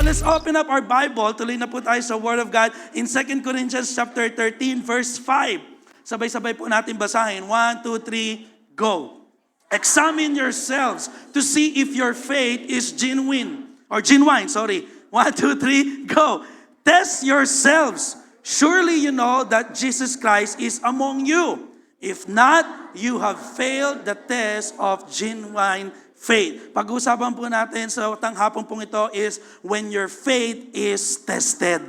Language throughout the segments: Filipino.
let's open up our Bible. Tuloy na po tayo sa Word of God in 2 Corinthians chapter 13, verse 5. Sabay-sabay po natin basahin. 1, 2, 3, go. Examine yourselves to see if your faith is genuine. Or genuine, sorry. 1, 2, 3, go. Test yourselves. Surely you know that Jesus Christ is among you. If not, you have failed the test of genuine faith. Pag-uusapan po natin sa tanghapon pong ito is when your faith is tested.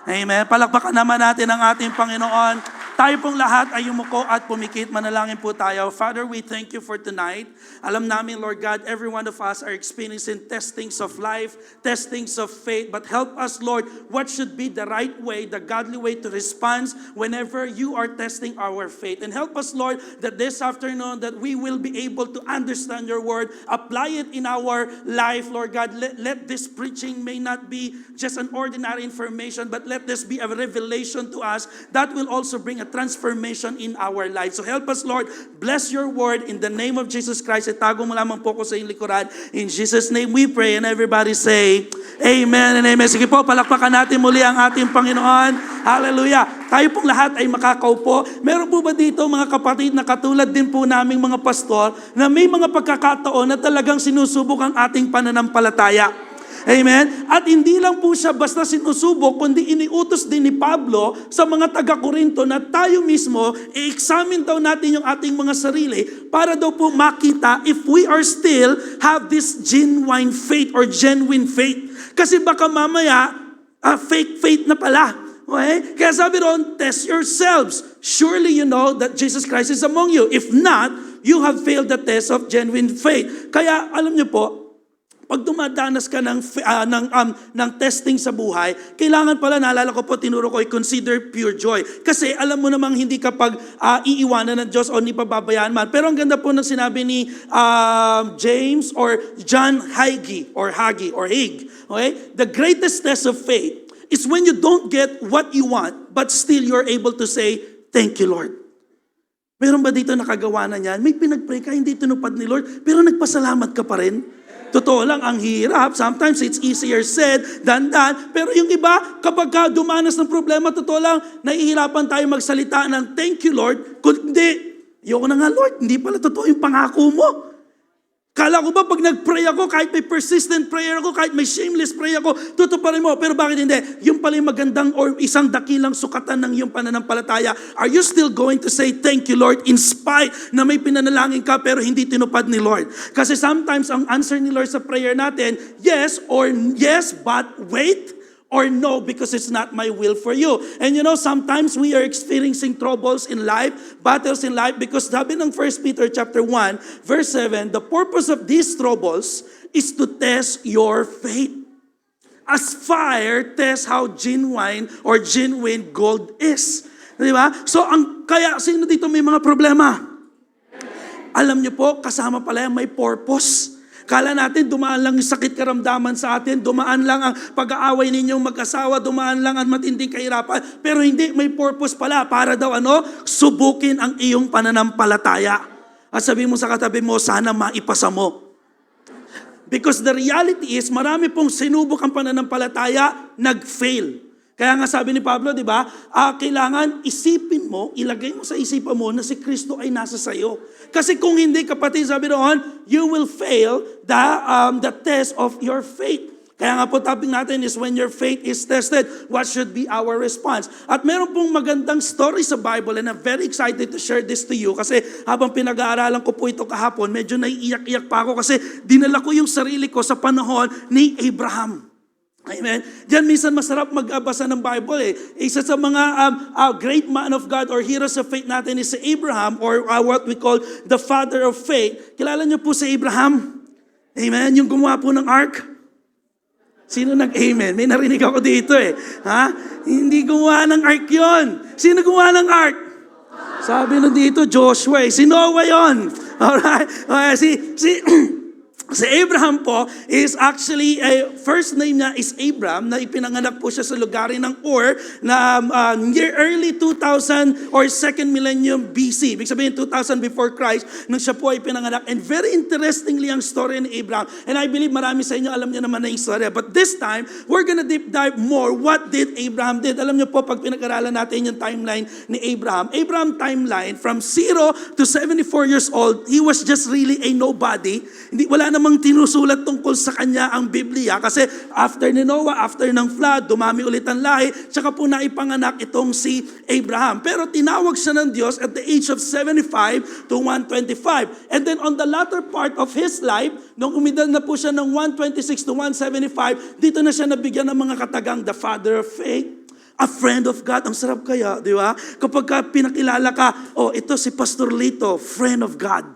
Amen. Palakpakan naman natin ang ating Panginoon. Tayo pong lahat ay yumuko at pumikit. Manalangin po tayo. Father, we thank you for tonight. Alam namin, Lord God, every one of us are experiencing testings of life, testings of faith. But help us, Lord, what should be the right way, the godly way to respond whenever you are testing our faith. And help us, Lord, that this afternoon that we will be able to understand your word, apply it in our life, Lord God. Let this preaching may not be just an ordinary information, but let this be a revelation to us that will also bring a transformation in our lives. So help us, Lord. Bless your word in the name of Jesus Christ. Itago mo lamang po ko sa iyong likuran. In Jesus' name we pray, and everybody say, Amen and Amen. Sige po, palakpakan natin muli ang ating Panginoon. Hallelujah. Tayo pong lahat ay makakaupo. Meron po ba dito mga kapatid na katulad din po naming mga pastor na may mga pagkakataon na talagang sinusubok ang ating pananampalataya? Amen? At hindi lang po siya basta sinusubok, kundi iniutos din ni Pablo sa mga taga-Korinto na tayo mismo, i-examine daw natin yung ating mga sarili para daw po makita if we are still have this genuine faith or genuine faith. Kasi baka mamaya, fake faith na pala. Okay? Kaya sabi ron, test yourselves. Surely you know that Jesus Christ is among you. If not, you have failed the test of genuine faith. Kaya alam niyo po, pag dumadanas ka ng testing sa buhay, kailangan pala, naalala ko po, tinuro ko, consider pure joy. Kasi alam mo namang hindi kapag iiwanan ng Diyos o ni pababayaan man. Pero ang ganda po ng sinabi ni James or John Hagee. Okay? The greatest test of faith is when you don't get what you want, but still you're able to say, thank you, Lord. Meron ba dito nakagawa na niyan? May pinag-pray ka, hindi tinupad ni Lord, pero nagpasalamat ka pa rin? Totoo lang, ang hirap. Sometimes it's easier said than done. Pero yung iba, kapag dumanas ng problema, totoo lang, nahihirapan tayo magsalita ng thank you, Lord. Kundi, ayoko na nga, Lord, hindi pala totoo yung pangako mo. Kala ko ba pag nag-pray ako, kahit may persistent prayer ako, kahit may shameless prayer ako, tutuparin mo. Pero bakit hindi? Yung pala yung magandang or isang dakilang sukatan ng iyong pananampalataya. Are you still going to say, thank you, Lord, in spite na may pinanalangin ka pero hindi tinupad ni Lord? Kasi sometimes ang answer ni Lord sa prayer natin, yes or yes, but wait, or no, because it's not my will for you. And you know, sometimes we are experiencing troubles in life, battles in life, because sabi ng 1 Peter chapter 1, verse 7, the purpose of these troubles is to test your faith. As fire tests how genuine or genuine gold is. Di ba? So, kaya sino dito may mga problema? Alam niyo po, kasama pala yan, may purpose. Kala natin dumaan lang yung sakit karamdaman sa atin, dumaan lang ang pag-aaway ninyong mag-asawa, dumaan lang ang matinding kahirapan, pero hindi, may purpose pala para daw subukin ang iyong pananampalataya. At sabi mo sa katabi mo, sana maipasa mo. Because the reality is, marami pong sinubok ang pananampalataya, nag-fail. Kaya nga sabi ni Pablo, di ba, kailangan isipin mo, ilagay mo sa isipan mo na si Kristo ay nasa sayo. Kasi kung hindi, kapatid, sabi doon, you will fail the test of your faith. Kaya nga po topic natin is when your faith is tested, what should be our response? At meron pong magandang story sa Bible and I'm very excited to share this to you kasi habang pinag-aaralan ko po ito kahapon, medyo naiiyak-iyak pa ako kasi dinala ko yung sarili ko sa panahon ni Abraham. Amen. Diyan minsan masarap magbasa ng Bible eh. Isa sa mga great man of God or heroes of faith natin is si Abraham or what we call the father of faith. Kilala niyo po si Abraham? Amen. Yung gumawa po ng ark. Sino nag-amen? May narinig ako dito eh. Ha? Hindi gumawa ng ark yun. Sino gumawa ng ark? Sabi na dito, Joshua eh. Si Noah yun. Alright? Si Abraham po is actually, first name niya is Abram, na ipinanganak po siya sa lugar ng Ur na near early 2000 or second millennium BC. Ibig sabihin 2000 before Christ, nung siya po ay pinanganak. And very interestingly ang story ni Abraham. And I believe marami sa inyo alam niyo naman na yung story. But this time, we're gonna deep dive more what did Abraham did. Alam niyo po, pag pinag-aralan natin yung timeline ni Abraham timeline from 0 to 74 years old, he was just really a nobody. Wala namang tinusulat tungkol sa kanya ang Biblia kasi after ni Noah, after ng flood, dumami ulit ang lahi, tsaka po naipanganak itong si Abraham. Pero tinawag siya ng Diyos at the age of 75 to 125. And then on the latter part of his life, nung umidad na po siya ng 126 to 175, dito na siya nabigyan ng mga katagang the father of faith, a friend of God. Ang sarap kaya, di ba? Kapag pinakilala ka, oh, ito si Pastor Lito, friend of God.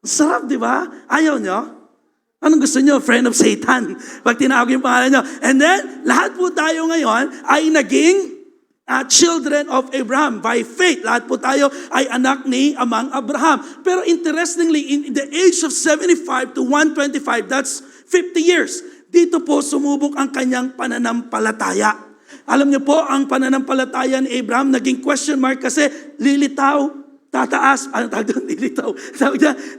Sarap, di ba? Ayaw nyo? Anong gusto nyo? Friend of Satan. Pag tinawag yung pangalan nyo. And then, lahat po tayo ngayon ay naging children of Abraham by faith. Lahat po tayo ay anak ni Amang Abraham. Pero interestingly, in the age of 75 to 125, that's 50 years, dito po sumubok ang kanyang pananampalataya. Alam niyo po, ang pananampalataya ni Abraham naging question mark kasi lilitaw, tataas, ano tawag doon? Lilitaw.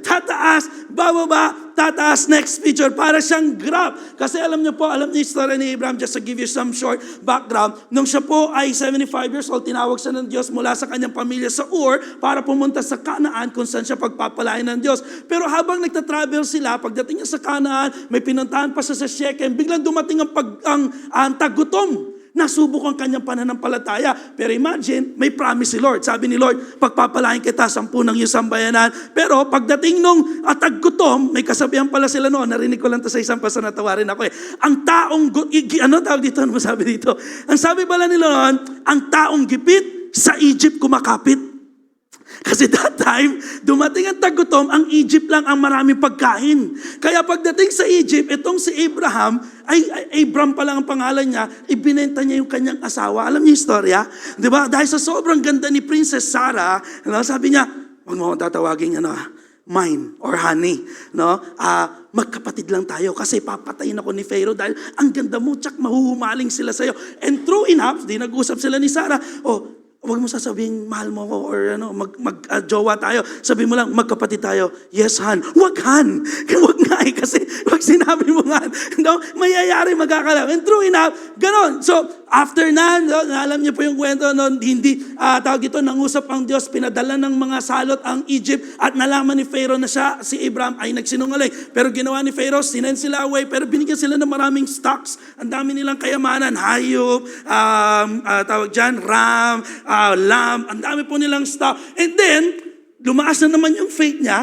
Tataas, bababa, tataas, next picture. Para siyang graph. Kasi alam niyo po, alam niyo yung story ni Abraham, just to give you some short background. Nung siya po ay 75 years old, tinawag siya ng Diyos mula sa kanyang pamilya sa Ur para pumunta sa Canaan kung saan siya pagpapalain ng Diyos. Pero habang nagtatravel sila, pagdating niya sa Canaan, may pinuntahan pa siya sa Shechem, biglang dumating ang tagutom. Nasubok ang kanyang pananampalataya. Pero imagine, may promise si Lord. Sabi ni Lord, pagpapalain kita, 10 ng iyong sambayanan. Pero pagdating nung atag-gutom, may kasabihan pala sila noon, narinig ko lang to sa isang pastor, natawa rin ako Ang taong, ano tawag dito? Ano masabi dito? Ang sabi pala nila noon, ang taong gipit, sa Egypt kumakapit. Kasi that time, dumating ang tagutom, ang Egypt lang ang maraming pagkain. Kaya pagdating sa Egypt, itong si Abraham, Abram pa lang ang pangalan niya, ibinenta niya yung kanyang asawa. Alam niyo yung istorya? Diba? Dahil sa sobrang ganda ni Princess Sarah, sabi niya, huwag mo akong tatawagin mine or honey. Magkapatid lang tayo kasi papatayin ako ni Pharaoh dahil ang ganda mo, tsak mahuhumaling sila sa'yo. And true enough, di nag-usap sila ni Sarah, huwag mo sasabihin, mahal mo ko, or mag-jowa tayo. Sabi mo lang, magkapatid tayo. Yes, Han. Huwag, Han. Huwag nga kasi pag sinabi mo nga, mayayari magkakalam. And true enough, ganon. So, after na, alam niyo po yung kwento, tawag ito, nangusap ang Diyos, pinadala ng mga salot ang Egypt, at nalaman ni Pharaoh na siya, si Abraham, ay nagsinungaling. Pero ginawa ni Pharaoh, sinend sila away, pero binigyan sila ng maraming stocks. Ang dami nilang kayamanan, hayop, tawag dyan, ram, lamb, ang dami po nilang stuff. And then, lumaas na naman yung faith niya.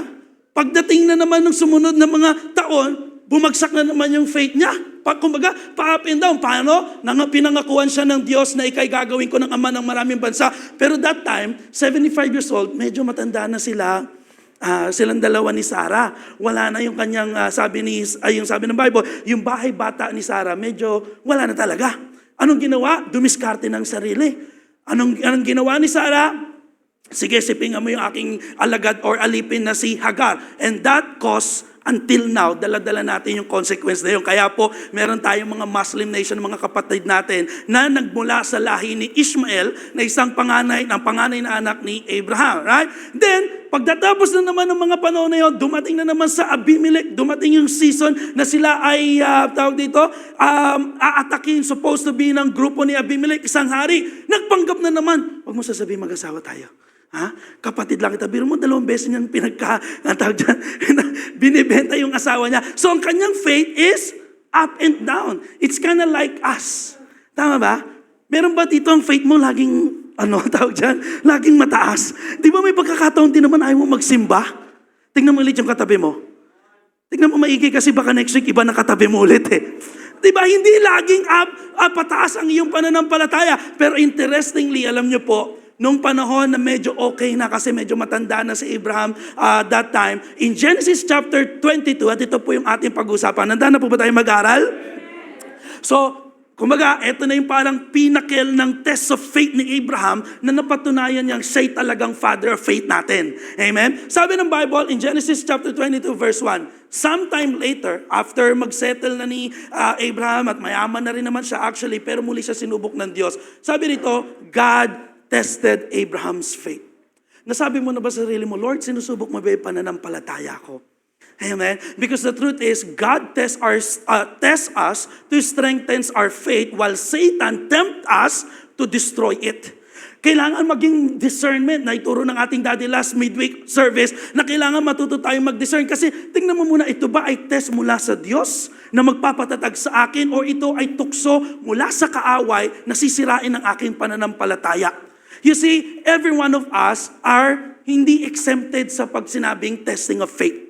Pagdating na naman ng sumunod na mga taon, bumagsak na naman yung faith niya. Kumbaga, pa-up and down. Paano? Pinangakuan siya ng Diyos na ikay gagawin ko ng ama ng maraming bansa. Pero that time, 75 years old, medyo matanda na sila. Silang dalawa ni Sarah. Wala na yung kanyang, sabi ng Bible, yung bahay bata ni Sarah, medyo wala na talaga. Anong ginawa? Dumiskarte ng sarili. Anong ginawa ni Sarah? Sige, sipingan mo yung aking alagad or alipin na si Hagar. And that caused, until now, dala-dala natin yung consequence na yun. Kaya po, meron tayong mga Muslim nation, mga kapatid natin, na nagmula sa lahi ni Ishmael, na isang panganay na anak ni Abraham. Right? Then, pagdatapos na naman ng mga panahon na yun, dumating na naman sa Abimelech, dumating yung season na sila ay, aatakin, supposed to be ng grupo ni Abimelech, isang hari. Nagpanggap na naman, huwag mo sasabihin mag-asawa tayo. Kapatid lang kita. Biro mo, 2 beses niyang binibenta yung asawa niya. So, ang kanyang faith is up and down. It's kind of like us. Tama ba? Meron ba dito ang faith mo laging, laging mataas? Di ba may pagkakataon din naman ayaw mo magsimba? Tingnan mo ulit yung katabi mo. Tingnan mo maigi kasi baka next week iba na katabi mo ulit Di ba? Hindi laging pataas ang iyong pananampalataya. Pero interestingly, alam niyo po, nung panahon na medyo okay na kasi medyo matanda na si Abraham that time, in Genesis chapter 22, at ito po yung ating pag-usapan. Nandaan na po ba tayo mag-aral? So, Kumbaga, ito na yung parang pinnacle ng test of faith ni Abraham na napatunayan niyang siya'y talagang father of faith natin. Amen? Sabi ng Bible in Genesis chapter 22 verse 1, sometime later, after magsettle na ni Abraham at mayaman na rin naman siya actually, pero muli siya sinubok ng Diyos. Sabi nito, God tested Abraham's faith. Nasabi mo na ba sa sarili mo, Lord, sinusubok mo ba yung pananampalataya ko? Amen? Because the truth is, God tests us to strengthen our faith while Satan tempts us to destroy it. Kailangan maging discernment na ituro ng ating daddy last midweek service na kailangan matuto tayong mag-discern. Kasi tingnan mo muna, ito ba ay test mula sa Diyos na magpapatatag sa akin o ito ay tukso mula sa kaaway na sisirain ang aking pananampalataya? You see, every one of us are hindi exempted sa pagsinabing testing of faith.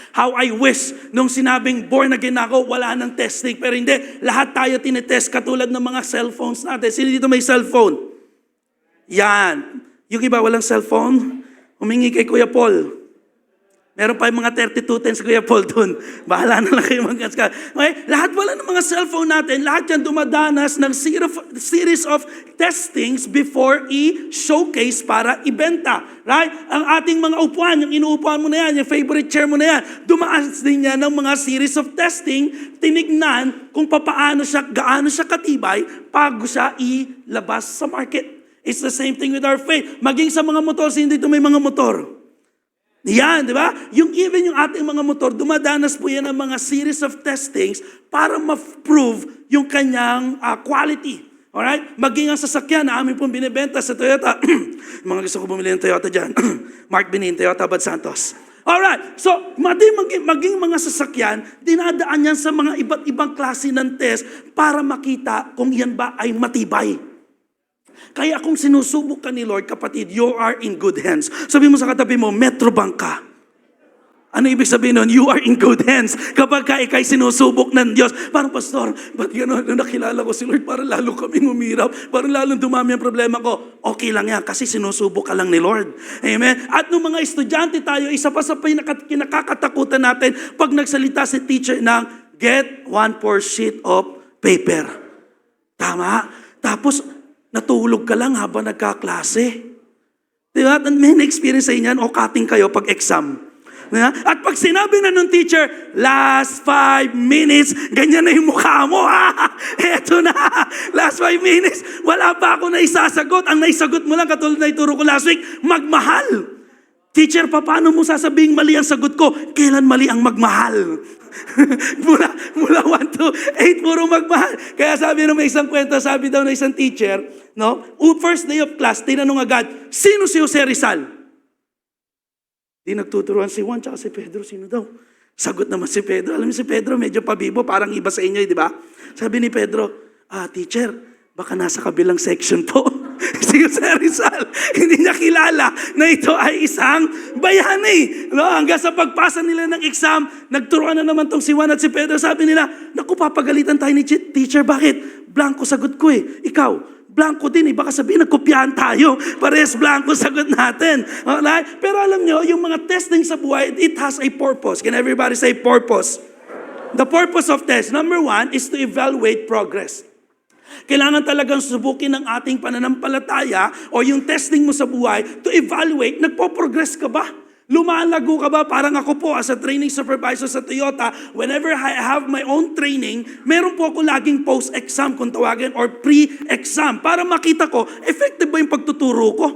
How I wish, nung sinabing born again ako, wala nang testing. Pero hindi, lahat tayo tinetest katulad ng mga cellphones natin. Sino dito may cellphone? Yan. Yung iba walang cellphone, humingi kay Kuya Paul. Meron pa yung mga 3210 si Kuya Paul dun. Bahala na lang kayo mag-aska. Okay? Lahat wala ng mga cellphone natin, lahat yan dumadanas ng series of testings before i-showcase para ibenta. Right? Ang ating mga upuan, yung inuupuan mo na yan, yung favorite chair mo na yan, dumaas din yan ng mga series of testing, tinignan kung gaano siya katibay, bago siya ilabas sa market. It's the same thing with our faith. Maging sa mga motor, hindi dito may mga motor. Yan, di ba? Even yung ating mga motor, dumadanas po yan ng mga series of testings para ma-prove yung kanyang quality. Alright? Maging ang sasakyan na amin pong binibenta sa Toyota. Mga gusto ko bumili ng Toyota dyan. Mark Benin, Toyota Bad Santos. Alright, so maging mga sasakyan, dinadaan yan sa mga iba't ibang klase ng test para makita kung yan ba ay matibay. Kaya kung sinusubok ka ni Lord, kapatid, you are in good hands. Sabi mo sa katabi mo, Metrobank ka. Ano ibig sabihin nun? You are in good hands. Kapag ka ikay sinusubok ng Diyos, parang pastor, ba't gano'n? Nung nakilala ko si Lord, parang lalo kaming umirap, parang lalong dumami ang problema ko. Okay lang yan, kasi sinusubok ka lang ni Lord. Amen? At nung mga estudyante tayo, isa pa sa kinakakatakutan natin, pag nagsalita si teacher ng, get 1/4 sheet of paper. Tama? Tapos, natulog ka lang habang nagkaklase. Diba? May na-experience sa inyan o cutting kayo pag exam. Diba? At pag sinabi na nung teacher, last 5 minutes, ganyan na yung mukha mo. Eto na, last 5 minutes, wala pa ako na isasagot. Ang naisagot mo lang, katulad na ituro ko last week, magmahal. Teacher, paano mo sasabing mali ang sagot ko? Kailan mali ang magmahal? mula 1 to 8, puro magmahal. Kaya sabi ng may isang kwento, sabi daw ng isang teacher, no? First day of class, tinanong agad, sino si Jose Rizal? Di nagtuturuan si Juan, tsaka si Pedro, sino daw? Sagot naman si Pedro. Alam niyo si Pedro, medyo pabibo, parang iba sa inyo, di ba? Sabi ni Pedro, teacher, baka nasa kabilang section po. Si Jose Rizal, hindi niya kilala na ito ay isang bayani. No? Hanggang sa pagpasa nila ng exam, nagturuan na naman tong si Juan at si Pedro. Sabi nila, naku, papagalitan tayo ni teacher. Bakit? Blanco sagot ko eh. Ikaw, blanco din eh. Baka sabihin, nagkopyahan tayo. Pares blanco sagot natin. Alright? Pero alam nyo, yung mga testing sa buhay, it has a purpose. Can everybody say purpose? The purpose of test, number 1, is to evaluate progress. Kailangan talagang subukin ng ating pananampalataya o yung testing mo sa buhay to evaluate, nagpo-progress ka ba? Lumalago ka ba? Parang ako po as a training supervisor sa Toyota, whenever I have my own training, meron po ako laging post-exam kung tawagin or pre-exam para makita ko, effective ba yung pagtuturo ko?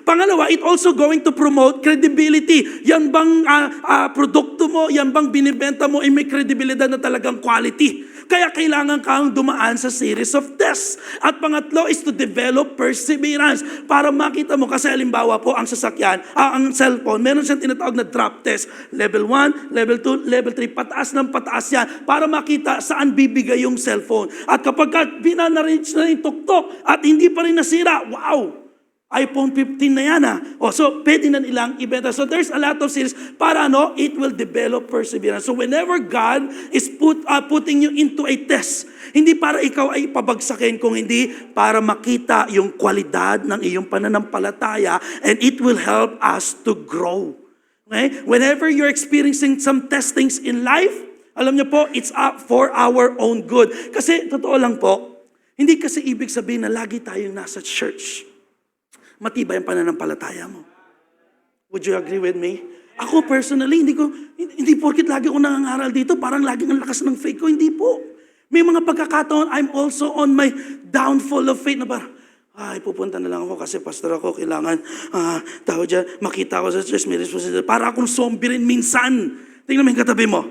Pangalawa, it also going to promote credibility. Yan bang produkto mo, yan bang binibenta mo ay may kredibilidad na talagang quality. Kaya kailangan kang dumaan sa series of tests. At pangatlo is to develop perseverance para makita mo. Kasi halimbawa po ang sasakyan, ang cellphone, meron siyang tinatawag na drop test. Level 1, level 2, level 3, pataas ng pataas yan para makita saan bibigay yung cellphone. At kapag binanarrange na yung tuktok at hindi pa rin nasira, wow! iPhone 15 na yan so pwede na nilang ibenta. So there's a lot of series para it will develop perseverance. So whenever God is putting you into a test, hindi para ikaw ay pabagsakin, kung hindi para makita yung kwalidad ng iyong pananampalataya, and it will help us to grow. Okay? Whenever you're experiencing some testings in life, alam niyo po, it's for our own good. Kasi totoo lang po, Hindi kasi ibig sabihin na lagi tayong nasa church, matibay ang pananampalataya mo. Would you agree with me? Ako personally, hindi porkit lagi ako nangangaral dito, parang laging ang lakas ng faith ko. Hindi po. May mga pagkakataon, I'm also on my downfall of faith na parang, pupunta na lang ako kasi pastor ako, kailangan, tao dyan, makita ko sa church, may responsibility. Para akong zombie rin minsan. Tingnan mo yung katabi mo.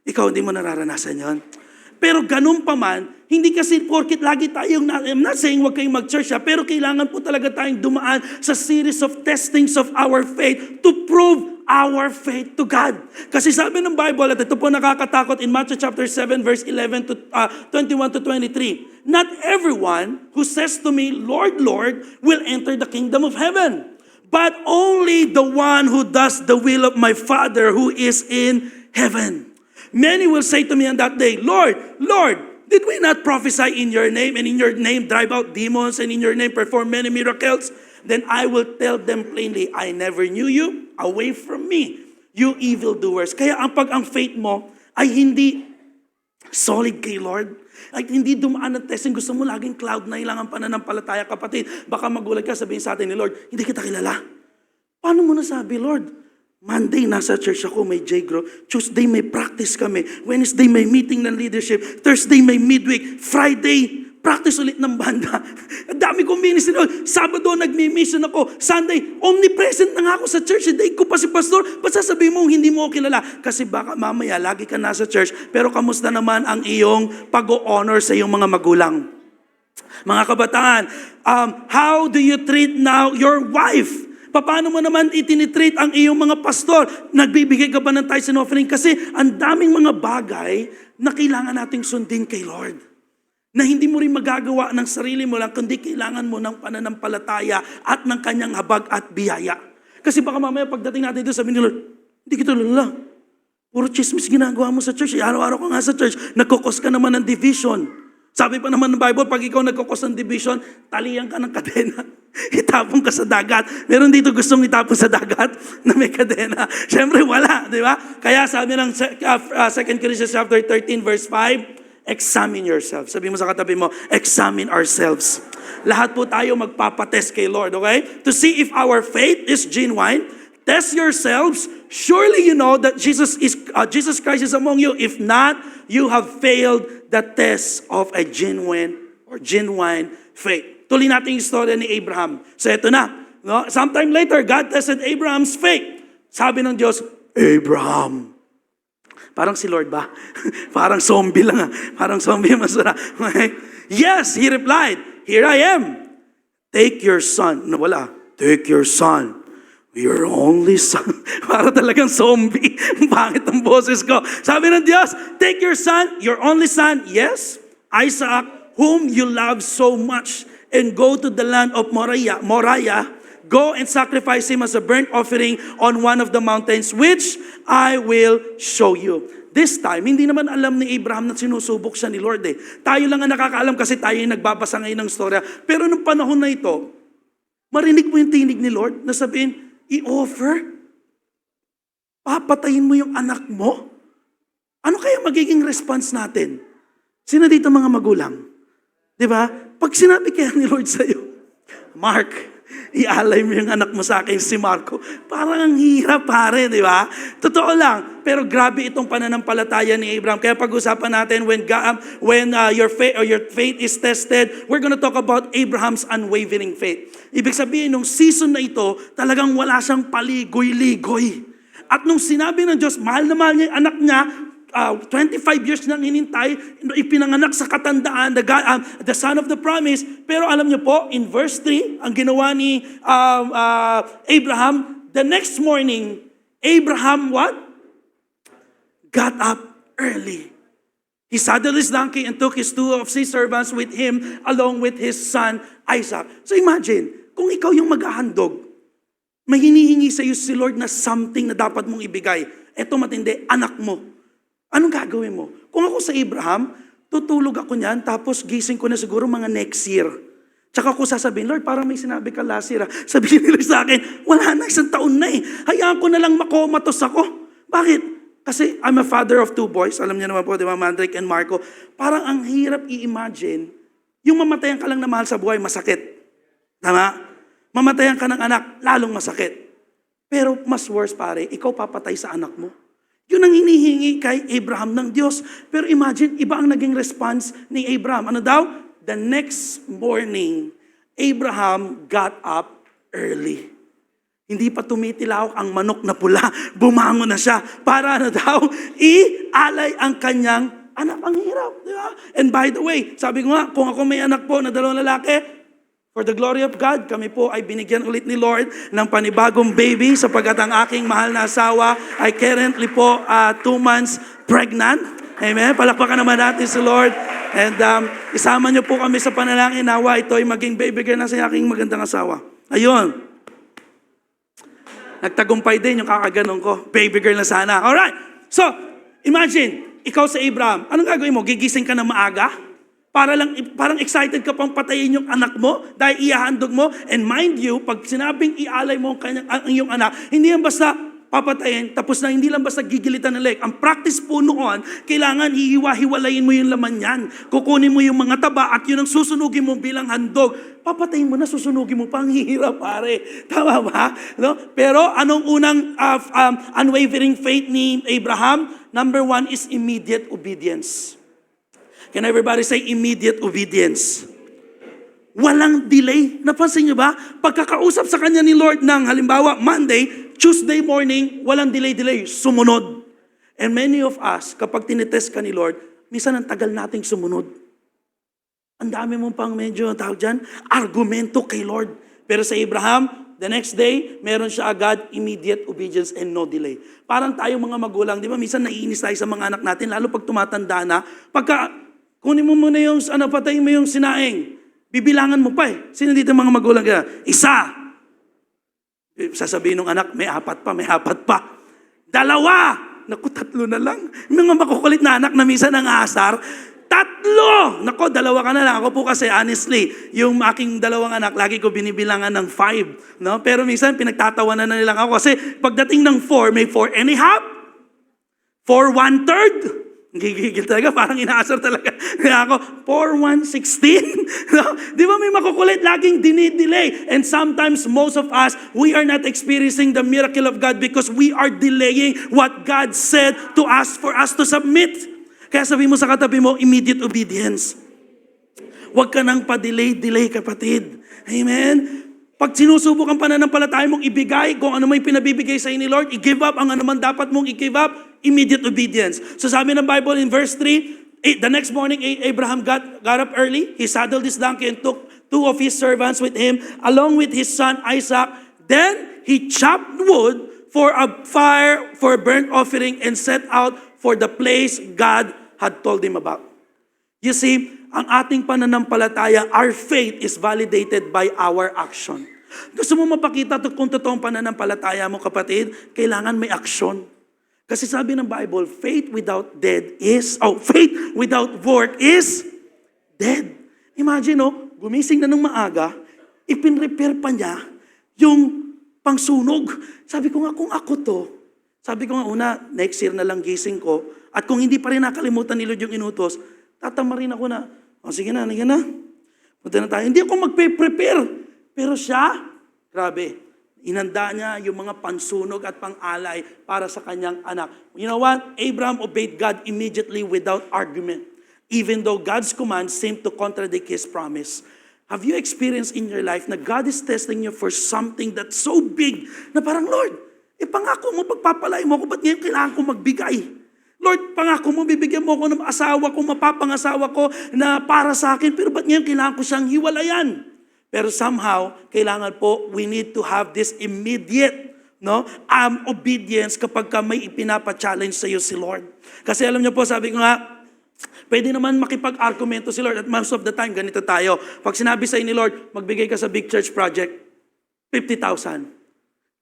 Ikaw, hindi mo nararanasan yon. Pero ganun pa man, hindi kasi porkit lagi tayong, I'm not saying huwag kayong mag-church pero kailangan po talaga tayong dumaan sa series of testings of our faith to prove our faith to God. Kasi sabi ng Bible, at ito po nakakatakot in Matthew chapter 7 verse 11 to 21 to 23, not everyone who says to me, Lord, Lord, will enter the kingdom of heaven, but only the one who does the will of my Father who is in heaven. Many will say to me on that day, Lord, Lord, did we not prophesy in your name, and in your name drive out demons, and in your name perform many miracles? Then I will tell them plainly, I never knew you. Away from me, you evildoers. Kaya ang faith mo ay hindi solid kay Lord, ay hindi dumaan ng testing. Gusto mo laging cloud na ilang ang pananampalataya, kapatid. Baka magulat ka, sabihin sa atin ni Lord, hindi kita kilala. Paano mo nasabi, Lord? Monday, nasa church ako, may J-Grow. Tuesday, may practice kami. Wednesday, may meeting ng leadership. Thursday, may midweek. Friday, practice ulit ng banda. Ang dami kong ministry. Sabado, nagmi-mission ako. Sunday, omnipresent na nga ako sa church. Hindi ko pa si pastor. Ba't sasabihin mo hindi mo ako kilala? Kasi baka mamaya, lagi ka nasa church. Pero kamusta naman ang iyong pag-o-honor sa iyong mga magulang? Mga kabataan, how do you treat now your wife? Paano mo naman itinitreat ang iyong mga pastor? Nagbibigay ka ba ng tithes and offering? Kasi ang daming mga bagay na kailangan nating sundin kay Lord. Na hindi mo rin magagawa ng sarili mo lang, kundi kailangan mo ng pananampalataya at ng kanyang habag at biyaya. Kasi baka mamaya pagdating natin doon, sabi ni Lord, hindi kita lala. Puro chismis ginagawa mo sa church. Araw-araw ka nga sa church, nagkukos ka naman ng division. Sabi pa naman ng Bible, pag ikaw nagkukos ng division, talihan ka ng kadena. Itapon ka sa dagat. Meron dito gustong itapon sa dagat na may kadena. Siyempre wala, di ba? Kaya sabi ng 2 Corinthians chapter 13 verse 5, examine yourself. Sabi mo sa katabi mo, examine ourselves. Lahat po tayo magpapatest kay Lord, okay? To see if our faith is genuine. Test yourselves. Surely you know that Jesus Christ is among you. If not, you have failed the test of a genuine faith. Tuloy natin yung istorya ni Abraham. So ito na. No? Sometime later, God tested Abraham's faith. Sabi ng Diyos, Abraham. Parang si Lord ba? Parang zombie lang. Parang zombie masura. Okay? Yes, he replied, here I am. Take your son. No, wala. Take your son. Your only son. Para talagang zombie. Bakit ang boses ko? Sabi ng Diyos, take your son, your only son, yes, Isaac, whom you love so much, and go to the land of Moriah. Go and sacrifice him as a burnt offering on one of the mountains, which I will show you. This time, hindi naman alam ni Abraham na sinusubok siya ni Lord eh. Tayo lang ang nakakaalam kasi tayo yung nagbabasa ngayon ng storya. Pero nung panahon na ito, marinig mo yung tinig ni Lord na sabihin, i-offer? Papatayin mo yung anak mo? Ano kaya magiging response natin? Sino dito mga magulang? Di ba? Pag sinabi kaya ni Lord sa'yo, Mark, ialay mo yung anak mo sa akin, si Marco. Parang ang hirap pare, di ba? Totoo lang. Pero grabe itong pananampalataya ni Abraham. Kaya pag-usapan natin when your faith is tested, we're gonna talk about Abraham's unwavering faith. Ibig sabihin, nung season na ito, talagang wala siyang paligoy-ligoy. At nung sinabi ng Diyos, mahal na mahal niya yung anak niya, 25 years nang hinintay, ipinanganak sa katandaan, the son of the promise. Pero alam niyo po, in verse 3, ang ginawa ni Abraham, the next morning, Abraham what? Got up early. He saddled his donkey and took his two of his servants with him along with his son Isaac. So imagine, kung ikaw yung maghahandog, may hinihingi sa iyo si Lord na something na dapat mong ibigay. Eto matindi, anak mo. Anong gagawin mo? Kung ako sa Abraham, tutulog ako niyan, tapos gising ko na siguro mga next year. Tsaka ako sasabihin, Lord, parang may sinabi ka last year. Sabihin nila sa akin, wala na, isang taon na eh. Hayaan ko na lang makomatos ako. Bakit? Kasi I'm a father of two boys. Alam niyo naman po, di ba, Mandrick and Marco. Parang ang hirap i-imagine Yung mamatayan ka lang na mahal sa buhay, masakit. Tama? Mamatayan ka ng anak, lalong masakit. Pero mas worse pare, ikaw papatay sa anak mo. Yun ang hinihingi kay Abraham ng Diyos. Pero imagine, iba ang naging response ni Abraham. Ano daw? The next morning, Abraham got up early. Hindi pa tumitilawak ang manok na pula. Bumangon na siya para na daw, ialay ang kanyang anak. Ang hirap, di ba? And by the way, sabi ko nga, kung ako may anak po na 2 lalaki, for the glory of God, kami po ay binigyan ulit ni Lord ng panibagong baby sapagkat ang aking mahal na asawa ay currently po 2 months pregnant. Amen? Palakpakan naman natin si Lord. And isama niyo po kami sa panalangin nawa ito ay maging baby girl na sa aking magandang asawa. Ayun. Nagtagumpay din yung kakaganon ko. Baby girl na sana. Alright. So, imagine, ikaw sa Abraham, anong gagawin mo? Gigising ka na maaga? Parang excited ka pang patayin yung anak mo dahil ihahandog mo. And mind you, pag sinabing ialay mo ang iyong anak, hindi yan basta papatayin, tapos na hindi lang basta gigilitan ng leg. Ang practice po noon, kailangan hihiwa-hiwalayin mo yung laman yan. Kukunin mo yung mga taba at yun ang susunugin mo bilang handog. Papatayin mo na, susunugin mo pa, ang hihirap pare. Tama ba? No? Pero anong unang unwavering faith ni Abraham? Number 1 is immediate obedience. Can everybody say immediate obedience? Walang delay. Napansin niyo ba? Pagkakausap sa kanya ni Lord ng halimbawa Monday, Tuesday morning, walang delay. Sumunod. And many of us, kapag tinitest ka ni Lord, minsan ang tagal nating sumunod. Ang dami mong pang medyo, tawag dyan, argumento kay Lord. Pero sa Abraham, the next day, meron siya agad immediate obedience and no delay. Parang tayong mga magulang, di ba? Minsan naiinis tayo sa mga anak natin, lalo pag tumatanda na. Pagka, kunin mo muna yung, patayin mo yung sinaing. Bibilangan mo pa eh. Sino dito mga magulang ka? 1. Sasabihin ng anak, may 4 pa. 2. Naku, 3 na lang. Mga makukulit na anak na minsan ang asar. 3! Naku, 2 ka na lang. Ako po kasi, honestly, yung aking 2 anak, lagi ko binibilangan ng 5. No? Pero minsan, pinagtatawanan na nilang ako. Kasi pagdating ng 4, may 4 and a half, 4 1/3. Gigigil talaga, parang inaasar talaga. Kaya ako, 4-1-16. No? Di ba may makukulit, laging dinidelay. And sometimes, most of us, we are not experiencing the miracle of God because we are delaying what God said to us for us to submit. Kaya sabi mo sa katabi mo, immediate obedience. Huwag ka nang pa-delay, kapatid. Amen? Pag sinusubukan pananampalataya mong ibigay, kung ano may pinabibigay sa ni Lord, i-give up ang ano man dapat mong i-give up, immediate obedience. So sabi ng Bible in verse 3, the next morning Abraham got up early, he saddled his donkey and took 2 of his servants with him, along with his son Isaac. Then he chopped wood for a fire, for a burnt offering, and set out for the place God had told him about. You see, ang ating pananampalataya, our faith is validated by our action. Gusto mo mapakita kung totoong pananampalataya mo, kapatid, kailangan may aksyon. Kasi sabi ng Bible, faith without work is dead. Imagine, gumising na ng maaga, ipinrepair pa niya yung pangsunog. Sabi ko nga, kung ako to, sabi ko nga una, next year na lang gising ko, at kung hindi pa rin nakalimutan ni Lord yung inutos, tatama rin ako na, sige na. Punta na tayo. Hindi ako magpe-prepare. Pero siya, grabe, inanda niya yung mga pansunog at pang-alay para sa kanyang anak. You know what? Abraham obeyed God immediately without argument. Even though God's command seemed to contradict His promise. Have you experienced in your life na God is testing you for something that's so big na parang, Lord, pangako mo, pagpapalay mo ako, ba't ngayon kailangan ko magbigay? Lord, pangako mo, bibigyan mo ako ng asawa ko, mapapangasawa ko na para sa akin, pero ba't ngayon kailangan ko siyang hiwalayan? Pero somehow, kailangan po, we need to have this immediate obedience kapag may ipinapa-challenge sa iyo si Lord. Kasi alam niyo po, sabi ko nga, pwede naman makipag-argumento si Lord at most of the time, ganito tayo. Pag sinabi sa ni Lord, magbigay ka sa big church project, 50,000.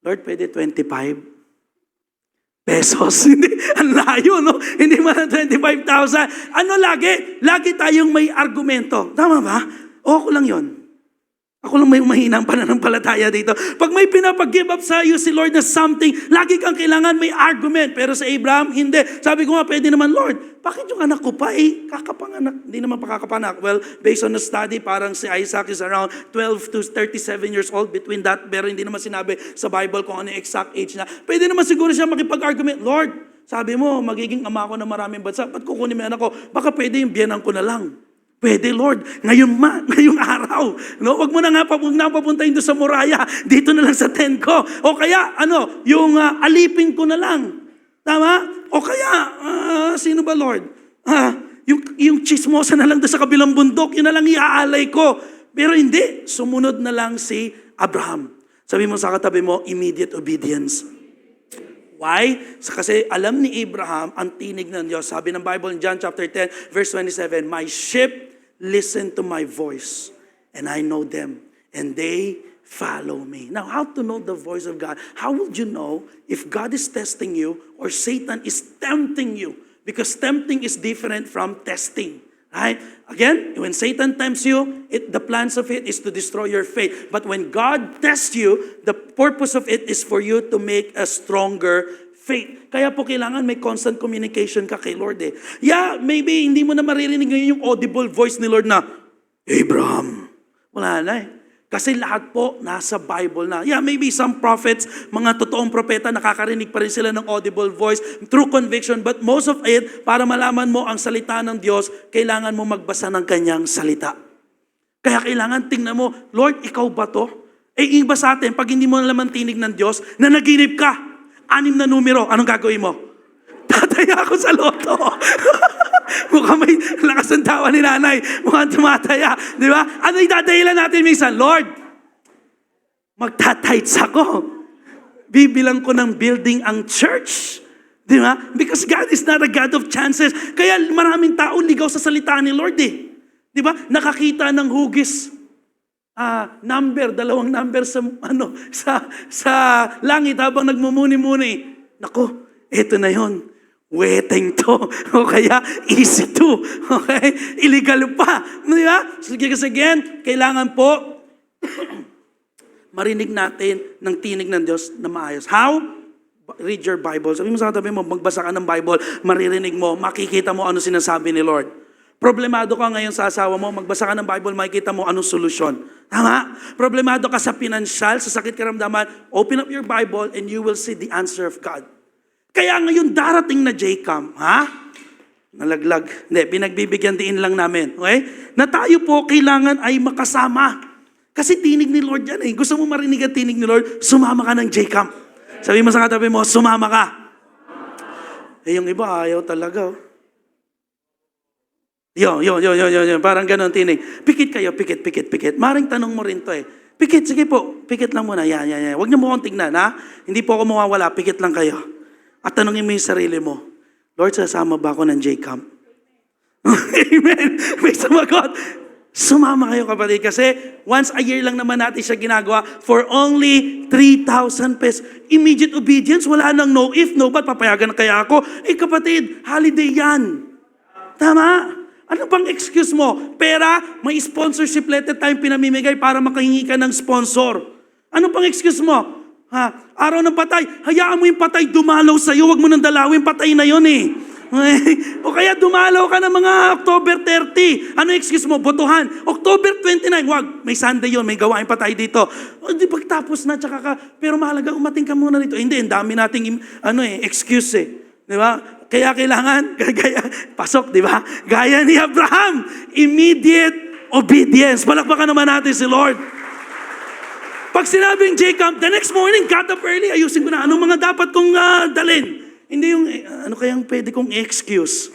Lord, pwede 25 pesos. Hindi, ang layo, no? Hindi man 25,000. Lagi tayong may argumento. Tama ba? O ako lang yon. Ako lang may mahinang pananampalataya dito. Pag may pinapag-give up sa iyo si Lord na something, lagi kang kailangan may argument. Pero sa Abraham, hindi. Sabi ko nga, pwede naman, Lord, bakit yung anak ko pa kakapanganak? Hindi naman pakakapanak. Well, based on the study, parang si Isaac is around 12 to 37 years old. Between that, pero hindi naman sinabi sa Bible kung ano yung exact age niya. Pwede naman siguro siya makipag-argument, Lord, sabi mo, magiging ama ko ng maraming bansa. Ba't kukunin mo yung anak ko? Baka pwede yung biyanan ko na lang. Pwede, Lord. Ngayong araw. No? Wag mo na nga papuntahin doon sa Moriah. Dito na lang sa tent ko. O kaya, yung alipin ko na lang. Tama? O kaya, sino ba, Lord? Yung chismosa na lang doon sa kabilang bundok, yun na lang iaalay ko. Pero hindi. Sumunod na lang si Abraham. Sabi mo sa katabi mo, immediate obedience. Why? Kasi alam ni Abraham ang tinig ng Diyos. Sabi ng Bible in John chapter 10, verse 27, my sheep listen to my voice, and I know them, and they follow me. Now, how to know the voice of God? How would you know if God is testing you or Satan is tempting you? Because tempting is different from testing. Right? Again, when Satan tempts you, the plans of it is to destroy your faith. But when God tests you, the purpose of it is for you to make a stronger faith. Kaya po kailangan may constant communication ka kay Lord eh. Yeah, maybe hindi mo na maririnig ngayon yung audible voice ni Lord na, Abraham. Wala na eh. Kasi lahat po nasa Bible na. Yeah, maybe some prophets, mga totoong propeta, nakakarinig pa rin sila ng audible voice through conviction. But most of it, para malaman mo ang salita ng Diyos, kailangan mo magbasa ng kanyang salita. Kaya kailangan tingnan mo, Lord, ikaw ba to? Iba sa atin, pag hindi mo naman tinig ng Diyos, na naginip ka, 6 na numero, anong gagawin mo? Tataya ako sa loto. Mukhang may lakas ng tawa ni nanay. Mukhang tumataya. Di ba? Ano itadahilan natin minsan? Lord, magtatights ako. Bibilang ko ng building ang church. Di ba? Because God is not a God of chances. Kaya maraming tao ligaw sa salita ni Lord eh. Di ba? Nakakita ng hugis. Number, 2 number sa langit habang nagmumuni-muni. Nako, eto na yon. Waiting to. O kaya, easy to. Okay? Illegal pa. Di ba? Kasi again, kailangan po marinig natin ng tinig ng Diyos na maayos. How? Read your Bible. Sabi mo sa katabi mo, magbasa ka ng Bible, maririnig mo, makikita mo ano sinasabi ni Lord. Problemado ka ngayon sa asawa mo, magbasa ka ng Bible, makikita mo anong solusyon. Tama? Problemado ka sa pinansyal, sa sakit karamdaman, open up your Bible and you will see the answer of God. Kaya ngayon darating na J-Cam, nalaglag. Hindi, pinagbibigyan din lang namin. Okay? Na tayo po kailangan ay makasama. Kasi tinig ni Lord yan eh. Gusto mo marinig ang tinig ni Lord, sumama ka ng J-Cam. Sabi mo sa katabi mo, sumama ka. Yung iba ayaw talaga. Yun. Parang ganon tinig. Pikit kayo, pikit. Maring tanong mo rin to eh. Pikit, sige po. Pikit lang muna. Yan. Huwag niyo mo akong tignan, ha? Hindi po ako mawawala. Pikit lang kayo. At tanongin mo yung sarili mo, Lord, sasama ba ako ng J-Camp? Amen. May sumagot. Sumama kayo kapatid kasi once a year lang naman natin siya ginagawa for only 3,000 pesos. Immediate obedience, wala nang no if, no but, papayagan na kaya ako. Kapatid, holiday yan. Tama? Ano bang excuse mo? Pera, may sponsorship letter tayong pinamimigay para makahingi ka ng sponsor. Ano pang excuse mo? Araw ng patay, hayaan mo yung patay dumalaw sa'yo, huwag mo nang dalawin, patay na yun eh. O kaya dumalaw ka ng mga October 30. Ano excuse mo? Botohan. October 29, wag. May Sunday yun, may gawain pa tayo dito. O di pagtapos na, tsaka ka. Pero mahalaga, umating ka muna dito. Hindi, ang dami nating excuse eh. Di ba? Kaya kailangan, pasok, di ba? Gaya ni Abraham, immediate obedience. Palakpakan naman natin si Lord. Pag sinabing Jacob, the next morning, got up early, ayusin ko na, anong mga dapat kong dalhin? Hindi yung, ano kayang pwede kong excuse?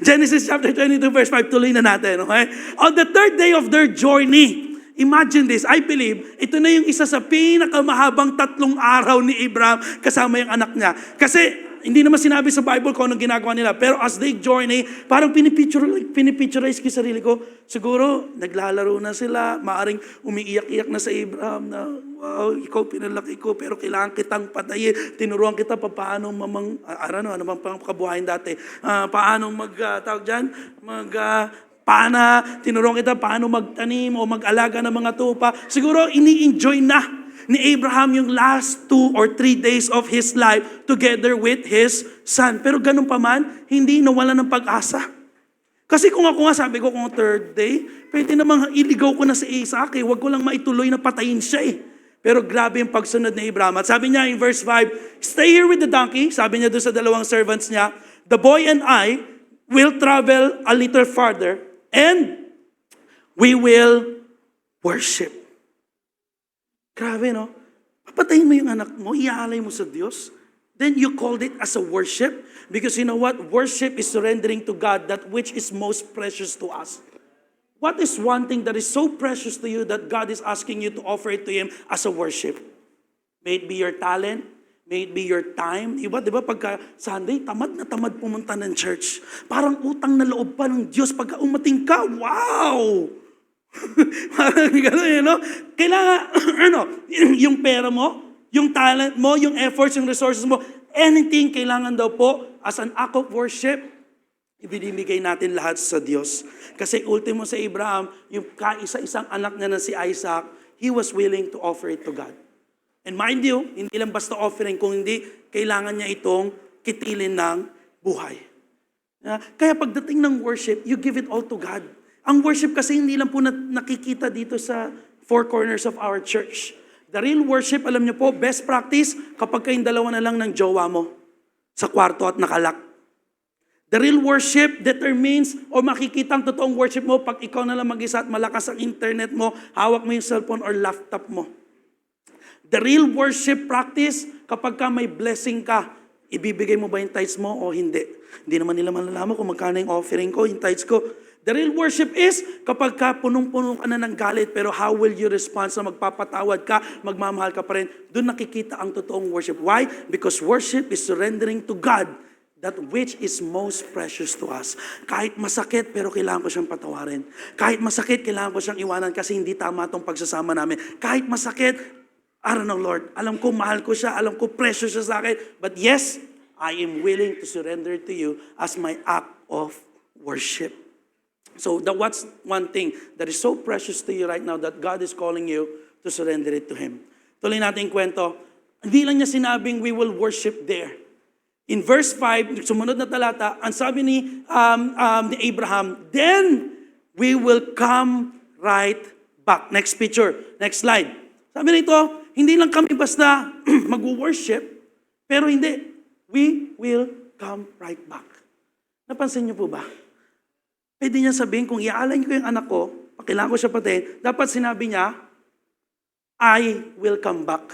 Genesis chapter 22, verse 5, tuloy na natin. Okay? On the 3rd day of their journey, imagine this, I believe, ito na yung isa sa pinakamahabang 3 araw ni Abraham kasama yung anak niya. Kasi, hindi naman sinabi sa Bible kung anong ginagawa nila. Pero as they journey, parang pinipicturize ko sarili ko. Siguro, naglalaro na sila. Maaring umiiyak-iyak na sa Abraham na, wow, ikaw pinalaki ko, pero kailangan kitang patayin. Tinuruan kita paano ano bang pangkabuhayin dati? Paano Paano, tinuruan kita paano magtanim o mag-alaga ng mga tupa. Siguro ini-enjoy na ni Abraham yung last 2 or 3 days of his life together with his son. Pero ganun pa man, hindi nawala ng pag-asa. Kasi kung ako nga, sabi ko kung third day, pwede namang iligaw ko na si Isaac eh. Huwag ko lang maituloy na patayin siya eh. Pero grabe yung pagsunod ni Abraham. At sabi niya in verse 5, stay here with the donkey. Sabi niya doon sa dalawang servants niya, the boy and I will travel a little farther and we will worship. Grabe, no? Papatayin mo yung anak mo, iaalay mo sa Diyos. Then you called it as a worship. Because you know what? Worship is surrendering to God that which is most precious to us. What is one thing that is so precious to you that God is asking you to offer it to Him as a worship? May it be your talent, may it be your time. Iba, di ba, pagka Sunday, tamad na tamad pumunta ng church. Parang utang na loob pa ng Diyos pagka umating ka. Wow! Parang gano'n, Kailangan, yung pera mo, yung talent mo, yung efforts, yung resources mo, anything kailangan daw po as an act of worship, ibinibigay natin lahat sa Diyos. Kasi ultimo sa Abraham, yung kaisa-isang anak niya na si Isaac, he was willing to offer it to God. And mind you, hindi lang basta offering, kung hindi, kailangan niya itong kitilin ng buhay. Kaya pagdating ng worship, you give it all to God. Ang worship kasi hindi lang po nakikita dito sa four corners of our church. The real worship, alam niyo po, best practice, kapag kayong dalawa na lang ng jowa mo sa kwarto at nakalak. The real worship determines o makikita ang totoong worship mo pag ikaw na lang mag-isa at malakas ang internet mo, hawak mo yung cellphone or laptop mo. The real worship practice, kapag ka may blessing ka, ibibigay mo ba yung tithes mo o hindi? Hindi naman nila malalaman kung magkano yung offering ko, yung tithes ko. The real worship is kapag ka punong-puno ka na ng galit, pero how will you respond sa magpapatawad ka, magmamahal ka pa rin? Doon nakikita ang totoong worship. Why? Because worship is surrendering to God that which is most precious to us. Kahit masakit, pero kailangan ko siyang patawarin. Kahit masakit, kailangan ko siyang iwanan kasi hindi tama itong pagsasama namin. Kahit masakit, I don't know, Lord, alam ko mahal ko siya, alam ko precious siya sa akin, but yes, I am willing to surrender to you as my act of worship. So what's one thing that is so precious to you right now that God is calling you to surrender it to Him? Tuloy natin yung kwento. Hindi lang niya sinabing we will worship there. In verse 5, sumunod na talata, ang sabi ni Abraham, then we will come right back. Next picture, next slide. Sabi nito, hindi lang kami basta mag-worship, pero hindi, we will come right back. Napansin niyo po ba? Pwede niya sabihin, kung iaalay ko yung anak ko, kailangan ko siya patayin, dapat sinabi niya, I will come back.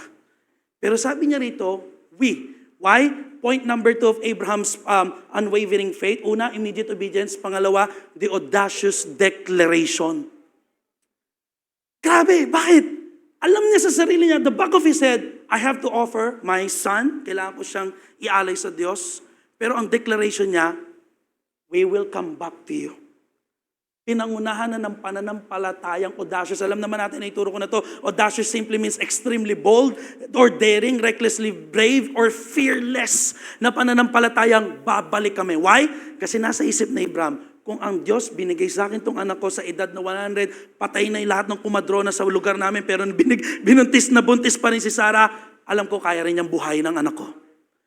Pero sabi niya rito, we. Why? Point number 2 of Abraham's unwavering faith. Una, immediate obedience. Pangalawa, the audacious declaration. Grabe, bakit? Alam niya sa sarili niya, the back of his head, I have to offer my son. Kailangan ko siyang ialay sa Diyos. Pero ang declaration niya, we will come back to you. Pinangunahan na ng pananampalatayang audacious. Alam naman natin na ituro ko na to. Audacious simply means extremely bold or daring, recklessly brave, or fearless na pananampalatayang babalik kami. Why? Kasi nasa isip na Abraham, kung ang Diyos binigay sa akin tong anak ko sa edad na 100, patay na yung lahat ng kumadrona sa lugar namin, pero binuntis na buntis pa rin si Sarah, alam ko kaya rin niyang buhayin ang anak ko.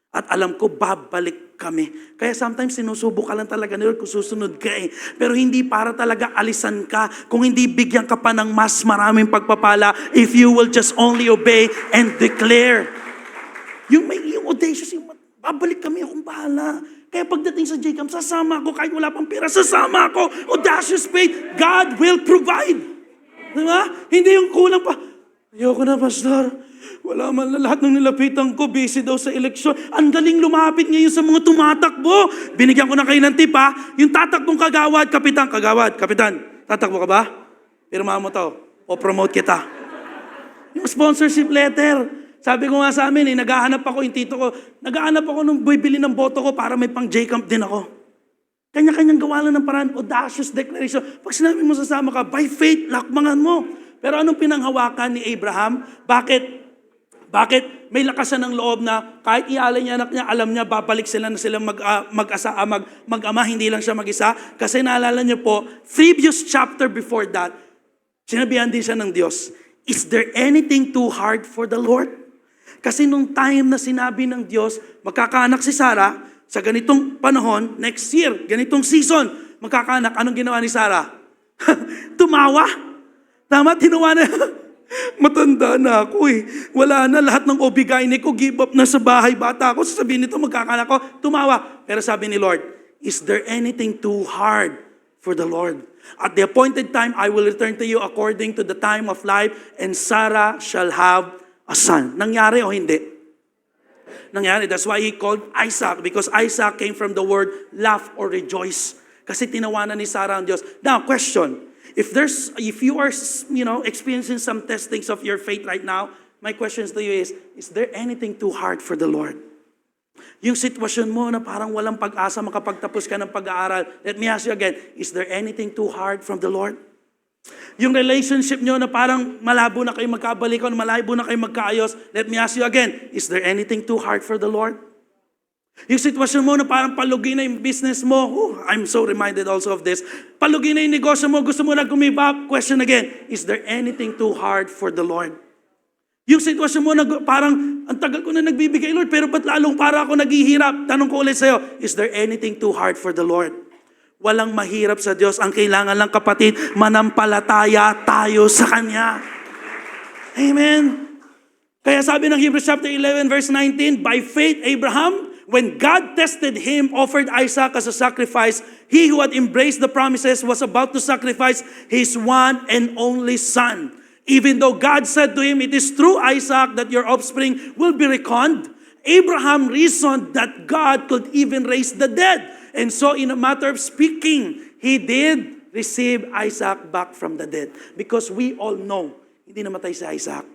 At alam ko, babalik kami. Kaya sometimes sinusubok ka lang talaga ni Lord kung susunod ka eh. Pero hindi para talaga alisan ka. Kung hindi bigyan ka pa ng mas maraming pagpapala if you will just only obey and declare. Yung audacious, yung babalik kami, akong bahala. Kaya pagdating sa Jacob, sasama ako kahit wala pang pera, sasama ako. Audacious faith, God will provide. Diba? Hindi yung kulang pa. Ayoko na, Pastor. Wala man na lahat ng nilapitan ko, busy daw sa eleksyon. Ang galing lumapit ngayon sa mga tumatakbo. Binigyan ko na kayo ng tip ha. Yung tatakbong kagawad, kapitan, tatakbo ka ba? Pirma mo to, o promote kita. Yung sponsorship letter. Sabi ko nga sa amin, naghahanap ako, yung tito ko, naghahanap ako nung bibili ng boto ko para may pang J-Camp din ako. Kanya-kanyang gawa lang ng paraan, audacious declaration. Pag sinabi mo sasama ka, by faith, lakmangan mo. Pero anong pinanghawakan ni Abraham? Bakit Bakit? May lakas siya ng loob na kahit ialay niya anak niya, alam niya babalik sila na silang mag-ama, hindi lang siya mag-isa. Kasi naalala niyo po, previous chapter before that, sinabihan din siya ng Diyos, is there anything too hard for the Lord? Kasi nung time na sinabi ng Diyos, magkakaanak si Sarah, sa ganitong panahon, next year, ganitong season, magkakaanak, anong ginawa ni Sarah? Tumawa. Tama, tinawa na. Matanda na ako eh. Wala na, lahat ng obigain ko, give up na sa bahay. Bata ako, sasabihin nito, magkakaanak ko, tumawa. Pero sabi ni Lord, is there anything too hard for the Lord? At the appointed time, I will return to you according to the time of life, and Sarah shall have a son. Nangyari o hindi? Nangyari. That's why he called Isaac, because Isaac came from the word laugh or rejoice. Kasi tinawanan ni Sarah ang Diyos. Now, question. If you are, experiencing some testings of your faith right now, my questions to you is there anything too hard for the Lord? Yung sitwasyon mo na parang walang pag-asa makapagtapos ka ng pag-aaral, let me ask you again, is there anything too hard from the Lord? Yung relationship nyo na parang malabo na kayo magkabalikan, malabo na kayo magkaayos, let me ask you again, is there anything too hard for the Lord? Yung sitwasyon mo na parang palugi na yung business mo, I'm so reminded also of this, palugi na yung negosyo mo, gusto mo na give up, question again, is there anything too hard for the Lord? Yung sitwasyon mo na parang, ang tagal ko na nagbibigay, Lord, pero ba't lalong para ako naghihirap? Tanong ko ulit sa'yo, is there anything too hard for the Lord? Walang mahirap sa Diyos. Ang kailangan lang, kapatid, manampalataya tayo sa Kanya. Amen. Kaya sabi ng Hebrews chapter 11 verse 19, by faith Abraham, when God tested him, offered Isaac as a sacrifice. He who had embraced the promises was about to sacrifice his one and only son. Even though God said to him, it is through Isaac that your offspring will be reckoned, Abraham reasoned that God could even raise the dead. And so in a matter of speaking, he did receive Isaac back from the dead. Because we all know, hindi namatay si Isaac.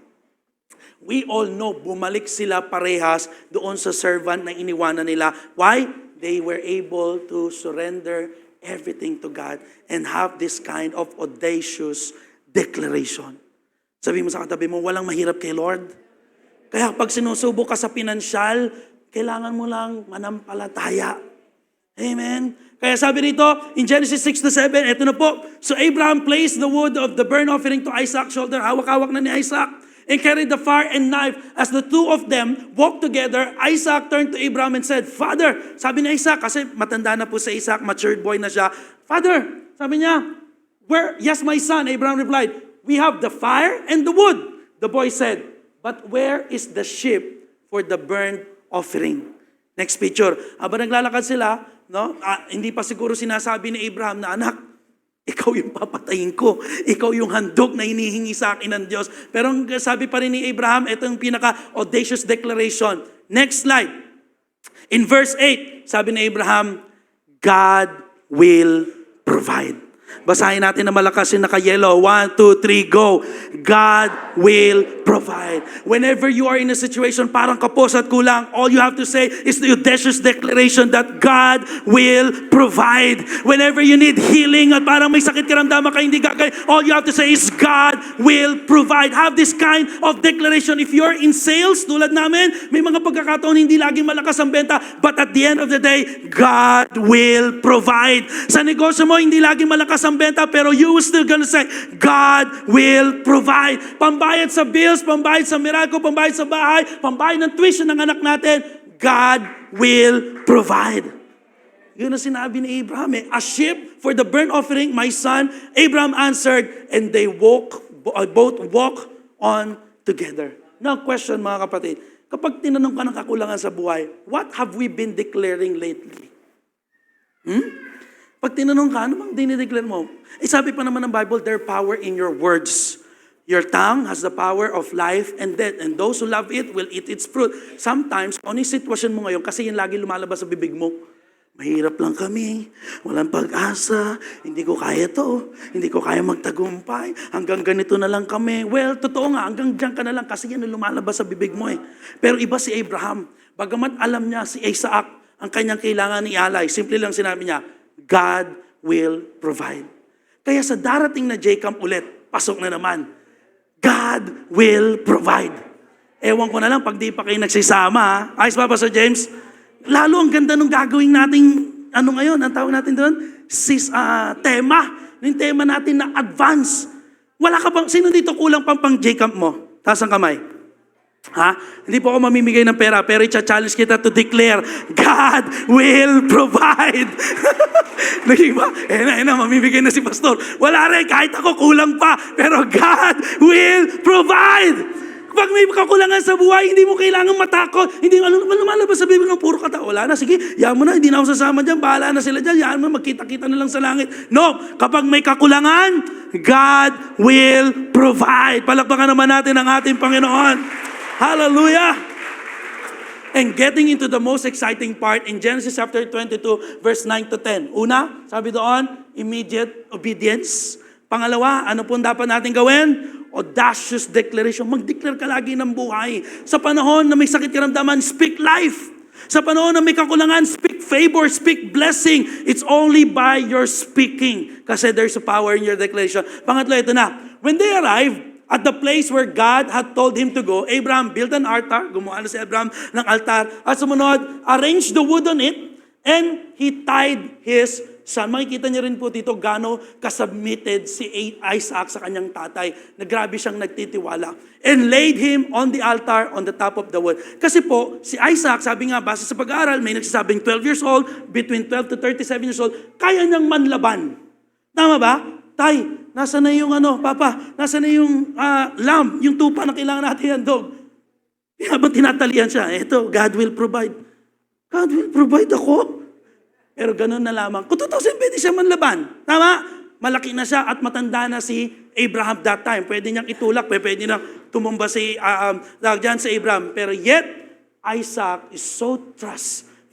We all know, bumalik sila parehas doon sa servant na iniwanan nila. Why? They were able to surrender everything to God and have this kind of audacious declaration. Sabi mo sa katabi mo, walang mahirap kay Lord. Kaya pag sinusubo ka sa pinansyal, kailangan mo lang manampalataya. Amen? Kaya sabi rito, in Genesis 6-7, eto na po. So Abraham placed the wood of the burnt offering to Isaac's shoulder. Hawak-hawak na ni Isaac. And carried the fire and knife. As the two of them walked together, Isaac turned to Abraham and said, Father, sabi ni Isaac, kasi matanda na po sa Isaac, matured boy na siya. Father, sabi niya, where? Yes, my son. Abraham replied, we have the fire and the wood. The boy said, but where is the sheep for the burnt offering? Next picture. Habang naglalakad sila, hindi pa siguro sinasabi ni Abraham na, anak, ikaw yung papatayin ko. Ikaw yung handog na hinihingi sa akin ng Diyos. Pero ang sabi pa rin ni Abraham, ito yung pinaka-audacious declaration. Next slide. In verse 8, sabi ni Abraham, God will provide. Basahin natin na malakas yung naka-yellow. 1, 2, 3, go. God will provide. Whenever you are in a situation parang kapos at kulang, all you have to say is the audacious declaration that God will provide. Whenever you need healing at parang may sakit karamdaman ka hindi gagawin, all you have to say is God will provide. Have this kind of declaration. If you're in sales, tulad namin, may mga pagkakataon hindi laging malakas ang benta, but at the end of the day, God will provide. Sa negosyo mo, hindi laging malakas ang benta, pero you will still gonna say, God will provide. Pambayad sa bills, pambayad sa miracle, pambayad sa bahay, pambayad ng tuition ng anak natin, God will provide. Yun ang sinabi ni Abraham. A sheep for the burnt offering, my son. Abraham answered, and they both walk on together. Now, question mga kapatid, kapag tinanong ka ng kakulangan sa buhay, what have we been declaring lately? Pag tinanong ka, ano bang dinideclare mo? Sabi pa naman ng Bible, there power in your words. Your tongue has the power of life and death, and those who love it will eat its fruit. Sometimes, ano yung sitwasyon mo ngayon? Kasi yung lagi lumalabas sa bibig mo. Mahirap lang kami, walang pag-asa, hindi ko kaya to, hindi ko kaya magtagumpay, hanggang ganito na lang kami. Well, totoo nga, hanggang dyan ka na lang kasi yan ang lumalabas sa bibig mo eh. Pero iba si Abraham, bagamat alam niya si Isaac ang kanyang kailangan ialay, simple lang sinabi niya, God will provide. Kaya sa darating na Jacob ulit, pasok na naman, God will provide. Ewan ko na lang pag di pa kayo nagsisama. Ha? Ayos ba, Pastor James? Lalo ang ganda nung gagawin nating, ano ngayon, ang tawag natin doon? Tema. Yung tema natin na advance. Wala ka bang, sino dito kulang pang J-Camp mo? Taas ang kamay. Ha? Hindi po ako mamimigay ng pera, pero i-challenge kita to declare, God will provide. Naging ba? Mamimigay na si Pastor. Wala rin, kahit ako kulang pa, pero God will provide. Pag may kakulangan sa buhay, hindi mo kailangan matakot. Hindi mo lumalabas sa bibig ng puro kata. Wala na, sige, yaman mo na, hindi na ako sasama dyan, bahala na sila dyan, yaman mo, magkita-kita na lang sa langit. No, kapag may kakulangan, God will provide. Palakpakan naman natin ang ating Panginoon. Hallelujah! And getting into the most exciting part in Genesis chapter 22, verse 9 to 10. Una, sabi doon, immediate obedience. Pangalawa, ano po dapat natin gawin? Audacious declaration. Mag-declare ka lagi ng buhay. Sa panahon na may sakit karamdaman, speak life. Sa panahon na may kakulangan, speak favor, speak blessing. It's only by your speaking. Kasi there's a power in your declaration. Pangatlo, ito na. When they arrived at the place where God had told him to go, Abraham built an altar. Gumawa na si Abraham ng altar. At sumunod, arranged the wood on it, and he tied his son. Makikita niyo rin po dito gaano kasubmitted si Isaac sa kanyang tatay, na grabe siyang nagtitiwala. And laid him on the altar on the top of the wood. Kasi po, si Isaac, sabi nga, base sa pag-aaral, may nagsasabing 12 years old, between 12 to 37 years old, kaya niyang manlaban. Tama ba? Tay, nasa na yung Papa, nasa na yung lamb, yung tupa na kailangan natin handog. Habang tinatalian siya, eto, God will provide. God will provide ako. Pero ganun na lamang. Kung 2000, pwede siya manlaban. Tama? Malaki na siya at matanda na si Abraham that time. Pwede niyang itulak, pwede niyang tumumba si Abraham. Pero yet, Isaac is so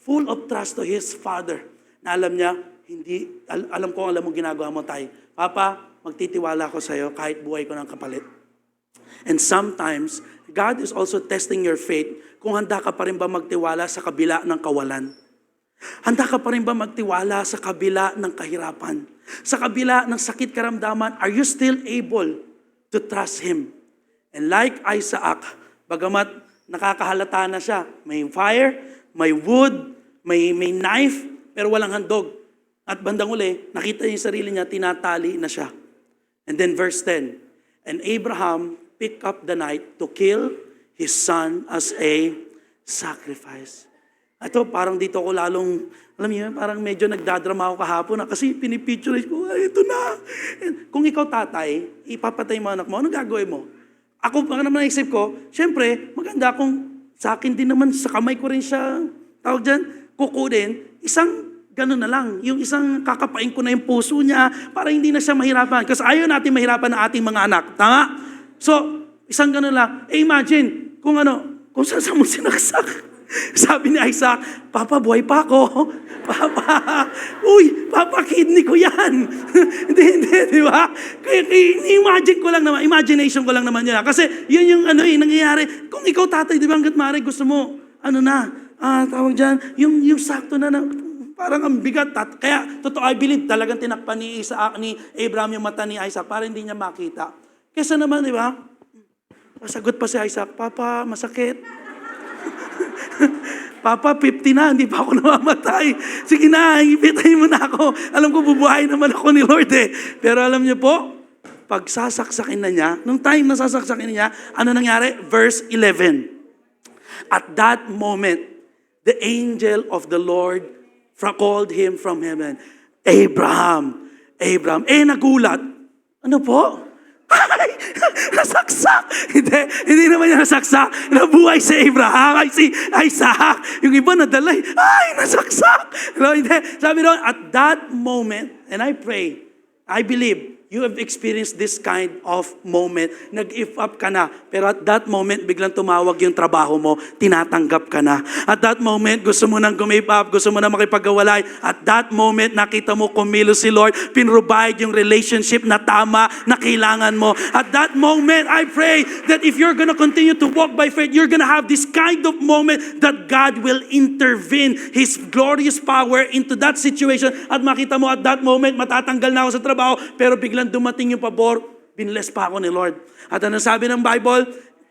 full of trust to his father, na alam niya, alam ko mo ginagawa mo, tay. Papa, magtitiwala ako sa iyo kahit buhay ko ng kapalit. And sometimes, God is also testing your faith kung handa ka pa rin ba magtiwala sa kabila ng kawalan. Handa ka pa rin ba magtiwala sa kabila ng kahirapan? Sa kabila ng sakit karamdaman, are you still able to trust Him? And like Isaac, bagamat nakakahalata na siya, may fire, may wood, may knife, pero walang handog. At bandang uli, nakita niya yung sarili niya, tinatali na siya. And then verse 10, and Abraham picked up the knife to kill his son as a sacrifice. Ito, parang dito ko lalong, alam niyo, parang medyo nagdadrama ako kahapon na kasi pinipicture ko, ito na. Kung ikaw tatay, ipapatay mo anak mo, anong gagawin mo? Ako, baka naman naisip ko, syempre, maganda kung sa akin din naman, sa kamay ko rin siya, tawag dyan, kukunin, isang ganun na lang, yung isang kakapain ko na yung puso niya para hindi na siya mahirapan. Kasi ayaw natin mahirapan ang ating mga anak. Tama? So, isang ganun lang. Imagine, kung saan mo sinaksak. Sabi ni Isaac, Papa, buhay pa ako. Papa, Papa, kidney ko yan. hindi, di ba? Kaya imagine ko lang naman, imagination ko lang naman yun. Kasi yun yung nangyayari. Kung ikaw tatay, di ba, hanggat maaari gusto mo, tawag dyan, yung sakto na parang ang bigat. Kaya, totoo, I believe, talagang tinakpan ni Abraham yung mata ni Isaac para hindi niya makita. Kesa naman, di ba? Sagot pa si Isaac, Papa, masakit. Papa, 50 na, hindi pa ako namamatay. Sige na, ipitayin mo na ako. Alam ko, bubuhay naman ako ni Lord eh. Pero alam niyo po, pag sasaksakin na niya, nung time na sasaksakin na niya, ano nangyari? Verse 11. At that moment, the angel of the Lord called him from heaven. Abraham, Abraham. Nagulat. Ano po? Ay, nasaksak. Hindi naman niya nasaksak. Nabuhay si Abraham, si Isaac. Yung iba nadalay, nasaksak. Hindi. Sabi doon, at that moment, and I pray, I believe, you have experienced this kind of moment. Nag-if up ka na. Pero at that moment, biglang tumawag yung trabaho mo. Tinatanggap ka na. At that moment, gusto mo nang gumip up. Gusto mo nang makipagawalay. At that moment, nakita mo kumilos si Lord. Pinrovide yung relationship na tama na kailangan mo. At that moment, I pray that if you're gonna continue to walk by faith, you're gonna have this kind of moment that God will intervene His glorious power into that situation. At makita mo at that moment, matatanggal na ako sa trabaho. Pero biglang dumating yung pabor, binless pa ako ni Lord. At ano sabi ng Bible?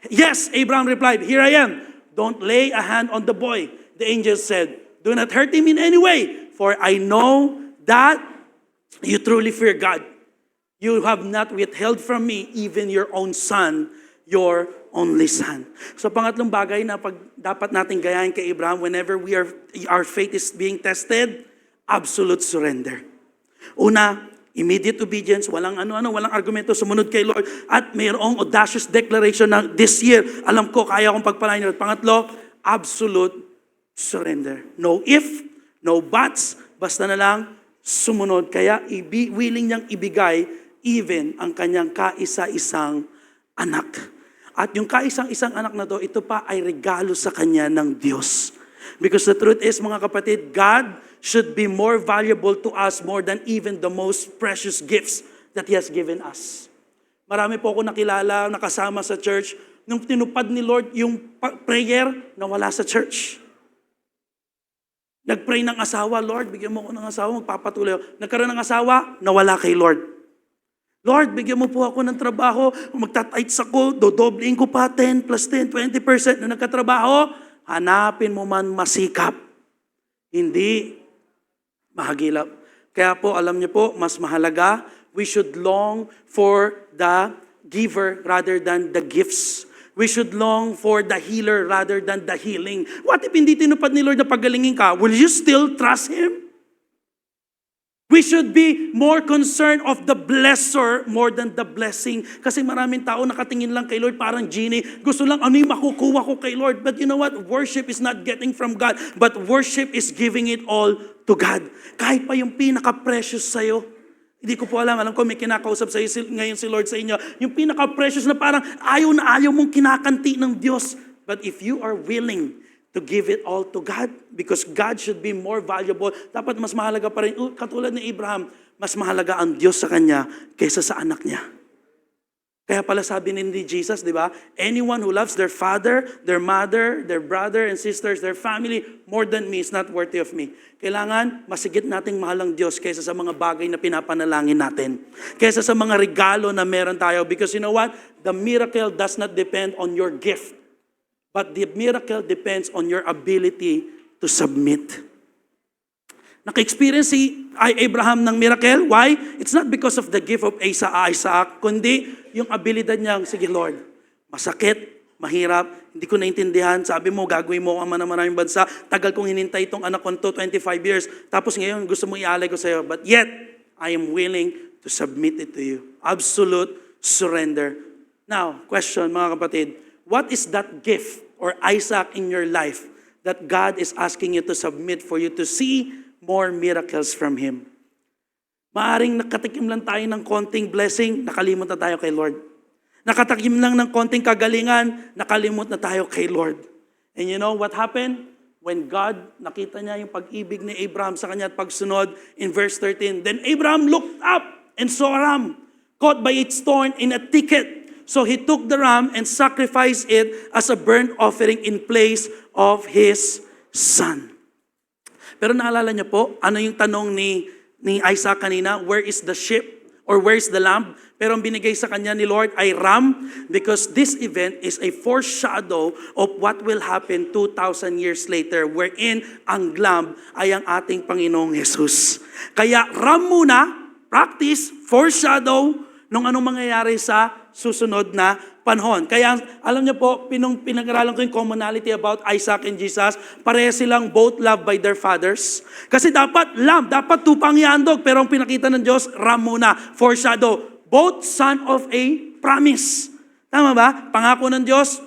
Yes, Abraham replied, here I am. Don't lay a hand on the boy. The angel said, do not hurt him in any way, for I know that you truly fear God. You have not withheld from me even your own son, your only son. So pangatlong bagay na dapat natin gayahin kay Abraham whenever our faith is being tested, absolute surrender. Una, immediate obedience, walang walang argumento, sumunod kay Lord. At mayroong audacious declaration na this year, alam ko, kaya kong pagpalain. At pangatlo, absolute surrender. No if, no buts, basta na lang sumunod. Kaya willing niyang ibigay even ang kanyang kaisa-isang anak. At yung kaisang-isang anak na to, ito pa ay regalo sa kanya ng Diyos. Because the truth is, mga kapatid, God should be more valuable to us more than even the most precious gifts that He has given us. Marami po ako nakilala, nakasama sa church, nung tinupad ni Lord yung prayer na wala sa church. Nagpray ng asawa, Lord, bigyan mo ako ng asawa, magpapatuloy ako. Nagkaroon ng asawa, nawala kay Lord. Lord, bigyan mo po ako ng trabaho, magtatights ako, dodoblein ko pa 10 plus 10, 20%. Nung nagkatrabaho, hanapin mo man masikap. Hindi mahagilap. Kaya po, alam niyo po, mas mahalaga, we should long for the giver rather than the gifts. We should long for the healer rather than the healing. What if hindi tinupad ni Lord na pagalingin ka? Will you still trust Him? We should be more concerned of the blesser more than the blessing. Kasi maraming tao nakatingin lang kay Lord parang genie. Gusto lang ano yung makukuha ko kay Lord. But you know what? Worship is not getting from God. But worship is giving it all to God. Kahit pa yung pinaka-precious sa'yo. Hindi ko po alam. Alam ko may kinakausap sa'yo ngayon si Lord sa inyo. Yung pinaka-precious na parang ayaw na ayaw mong kinakanti ng Diyos. But if you are willing to give it all to God, because God should be more valuable. Dapat mas mahalaga pa rin, katulad ni Abraham, mas mahalaga ang Diyos sa kanya kaysa sa anak niya. Kaya pala sabi ni Jesus, di ba? Anyone who loves their father, their mother, their brother and sisters, their family, more than me is not worthy of me. Kailangan masigit nating mahal ang Diyos kaysa sa mga bagay na pinapanalangin natin. Kaysa sa mga regalo na meron tayo. Because you know what? The miracle does not depend on your gift. But the miracle depends on your ability to submit. Naka-experience si Abraham ng miracle. Why? It's not because of the gift of Isaac, kundi yung abilidad niyang, sige Lord, masakit, mahirap, hindi ko naintindihan, sabi mo, gagawin mo ang maraming bansa, tagal kong hinintay itong anak ko to, 25 years, tapos ngayon gusto mo ialay ko sa iyo, but yet, I am willing to submit it to you. Absolute surrender. Now, question mga kapatid, what is that gift or Isaac in your life that God is asking you to submit for you to see more miracles from Him? Maaring nakatikim lang tayo ng konting blessing, nakalimot na tayo kay Lord. Nakatikim lang ng konting kagalingan, nakalimot na tayo kay Lord. And you know what happened? When God nakita niya yung pag-ibig ni Abraham sa kanya at pagsunod, in verse 13, then Abraham looked up and saw a ram caught by its thorn in a thicket. So he took the ram and sacrificed it as a burnt offering in place of his son. Pero naalala niyo po, ano yung tanong ni Isaac kanina? Where is the sheep? Or where is the lamb? Pero ang binigay sa kanya ni Lord ay ram, because this event is a foreshadow of what will happen 2,000 years later, wherein ang lamb ay ang ating Panginoong Jesus. Kaya ram muna, practice, foreshadow, nung anong mangyayari sa susunod na panahon. Kaya alam niyo po, pinag-aralan ko yung commonality about Isaac and Jesus. Pareha silang both loved by their fathers. Kasi dapat lamb, dapat tupang iandog. Pero ang pinakita ng Diyos, ram muna, foreshadow. Both son of a promise. Tama ba? Pangako ng Diyos,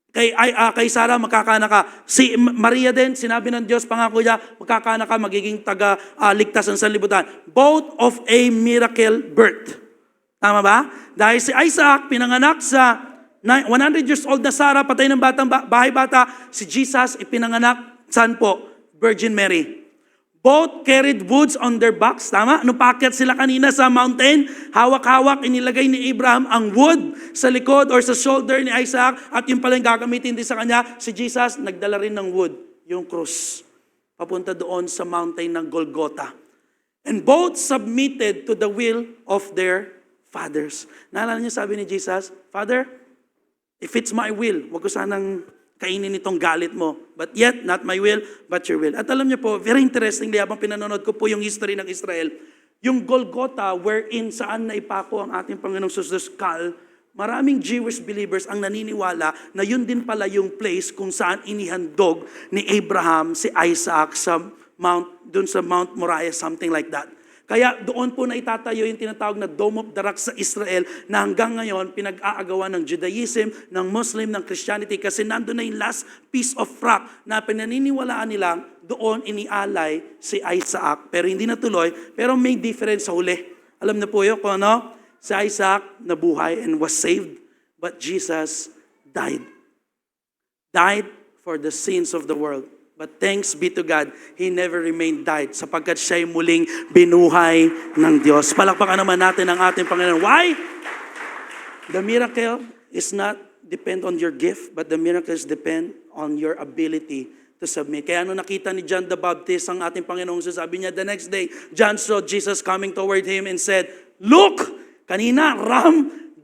kay Sarah magkakaanak ka. Si Maria din, sinabi ng Diyos, pangako niya, magkakaanak ka, magiging taga-ligtas ng sanlibutan. Both of a miracle birth. Tama ba? Dahil si Isaac, pinanganak sa 100 years old na Sarah, patay ng bahay bata. Si Jesus, ipinanganak, saan po? Virgin Mary. Both carried woods on their backs. Tama? Nung paakyat sila kanina sa mountain, hawak-hawak, inilagay ni Abraham ang wood sa likod or sa shoulder ni Isaac, at yung pala yung gagamitin din sa kanya, si Jesus, nagdala rin ng wood, yung cross, papunta doon sa mountain ng Golgotha. And both submitted to the will of their fathers. Naalala niyo sabi ni Jesus, Father, If it's my will, wag ko sanang kainin itong galit mo. But yet, not my will, but your will. At alam niyo po, very interestingly, habang pinanonood ko po yung history ng Israel, yung Golgotha, wherein saan naipako ang ating Panginoong Jesus skull, maraming Jewish believers ang naniniwala na yun din pala yung place kung saan inihandog ni Abraham si Isaac dun sa Mount Moriah, something like that. Kaya doon po na itatayo yung tinatawag na Dome of the Rock sa Israel na hanggang ngayon pinag-aagawan ng Judaism, ng Muslim, ng Christianity kasi nandun na yung last piece of rock na pinaniniwalaan nila doon inialay si Isaac. Pero hindi natuloy, pero may difference sa huli. Alam na po yun kung ano? Si Isaac nabuhay and was saved, but Jesus died. Died for the sins of the world. But thanks be to God, He never remained died sapagkat siya'y muling binuhay ng Diyos. Palakpakan naman natin ang ating Panginoon. Why? The miracle is not depend on your gift, but the miracles depend on your ability to submit. Kaya ano nakita ni John the Baptist ang ating Panginoong, sabi niya, the next day, John saw Jesus coming toward him and said, "Look, kanina,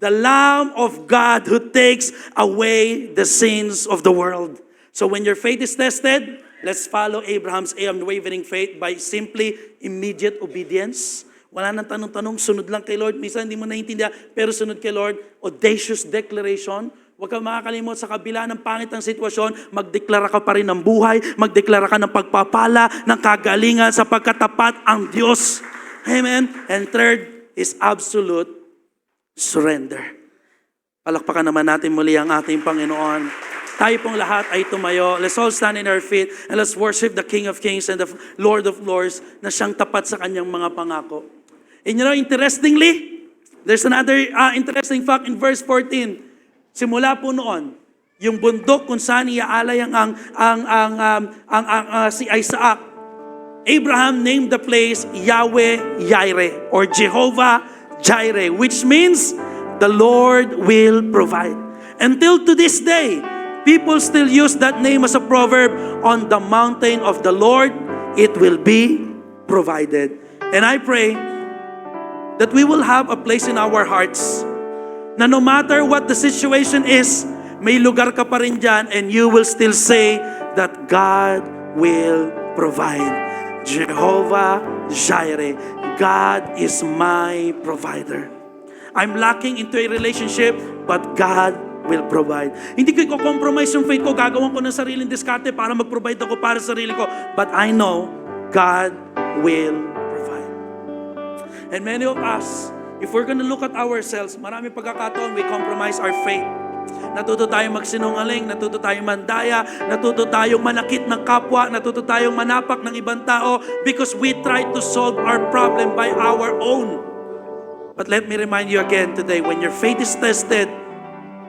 the Lamb of God who takes away the sins of the world." So when your faith is tested, let's follow Abraham's unwavering faith by simply immediate obedience. Wala nang tanong-tanong, sunod lang kay Lord. Minsan hindi mo naiintindihan, pero sunod kay Lord. Audacious declaration. Huwag kang makakalimot sa kabila ng pangit ng sitwasyon, magdeklara ka pa rin ng buhay, magdeklara ka ng pagpapala, ng kagalingan, sapagkat tapat ang Diyos. Amen? And third is absolute surrender. Palakpakan naman natin muli ang ating Panginoon. Tayo pong lahat ay tumayo. Let's all stand in our feet and let's worship the King of Kings and the Lord of Lords na siyang tapat sa kanyang mga pangako. And you know, interestingly, there's another interesting fact in verse 14. Simula po noon, yung bundok kung saan iaalay si Isaac, Abraham named the place Yahweh Jireh or Jehovah Jireh, which means the Lord will provide. Until to this day, people still use that name as a proverb, on the mountain of the Lord, it will be provided. And I pray that we will have a place in our hearts na no matter what the situation is, may lugar ka pa rin dyan and you will still say that God will provide. Jehovah Jireh, God is my provider. I'm lacking into a relationship, but God will provide. Hindi ko i-compromise yung faith ko, gagawin ko ng sariling diskarte para mag-provide ako para sa sarili ko. But I know God will provide. And many of us, if we're gonna look at ourselves, marami pagkakataon we compromise our faith. Natuto tayong magsinungaling, natuto tayong mandaya, natuto tayong manakit ng kapwa, natuto tayong manapak ng ibang tao because we try to solve our problem by our own. But let me remind you again today, when your faith is tested,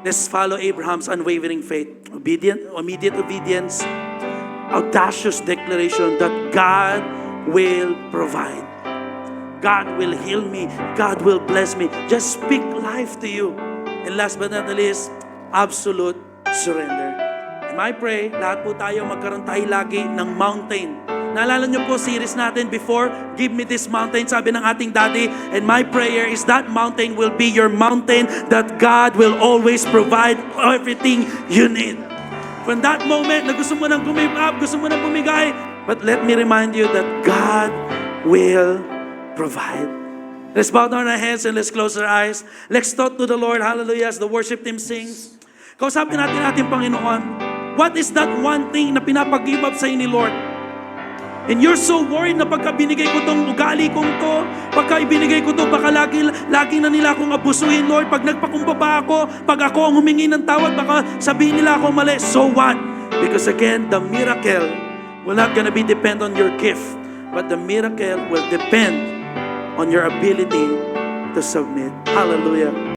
let's follow Abraham's unwavering faith. Immediate obedience, audacious declaration that God will provide. God will heal me. God will bless me. Just speak life to you. And last but not the least, absolute surrender. And I pray, lahat po tayo magkaroon tayo lagi ng mountain. Naalala niyo po series natin before, give me this mountain, sabi ng ating daddy. And my prayer is that mountain will be your mountain, that God will always provide everything you need. From that moment na gusto mo nang give up, gusto mo nang bumigay, but let me remind you that God will provide. Let's bow down our heads and let's close our eyes. Let's talk to the Lord, hallelujah, as the worship team sings. Kausapin natin ating Panginoon. What is that one thing na pinapag-give up sa ni Lord? And you're so worried na pagka binigay ko tong ugali kong to, pagka ibinigay ko to, baka lagi na nila akong abusuhin, Lord. Pag nagpakumbaba ako, pag ako ang humingi ng tawad, baka sabihin nila ako mali. So what? Because again, the miracle will not gonna be depend on your gift, but the miracle will depend on your ability to submit. Hallelujah.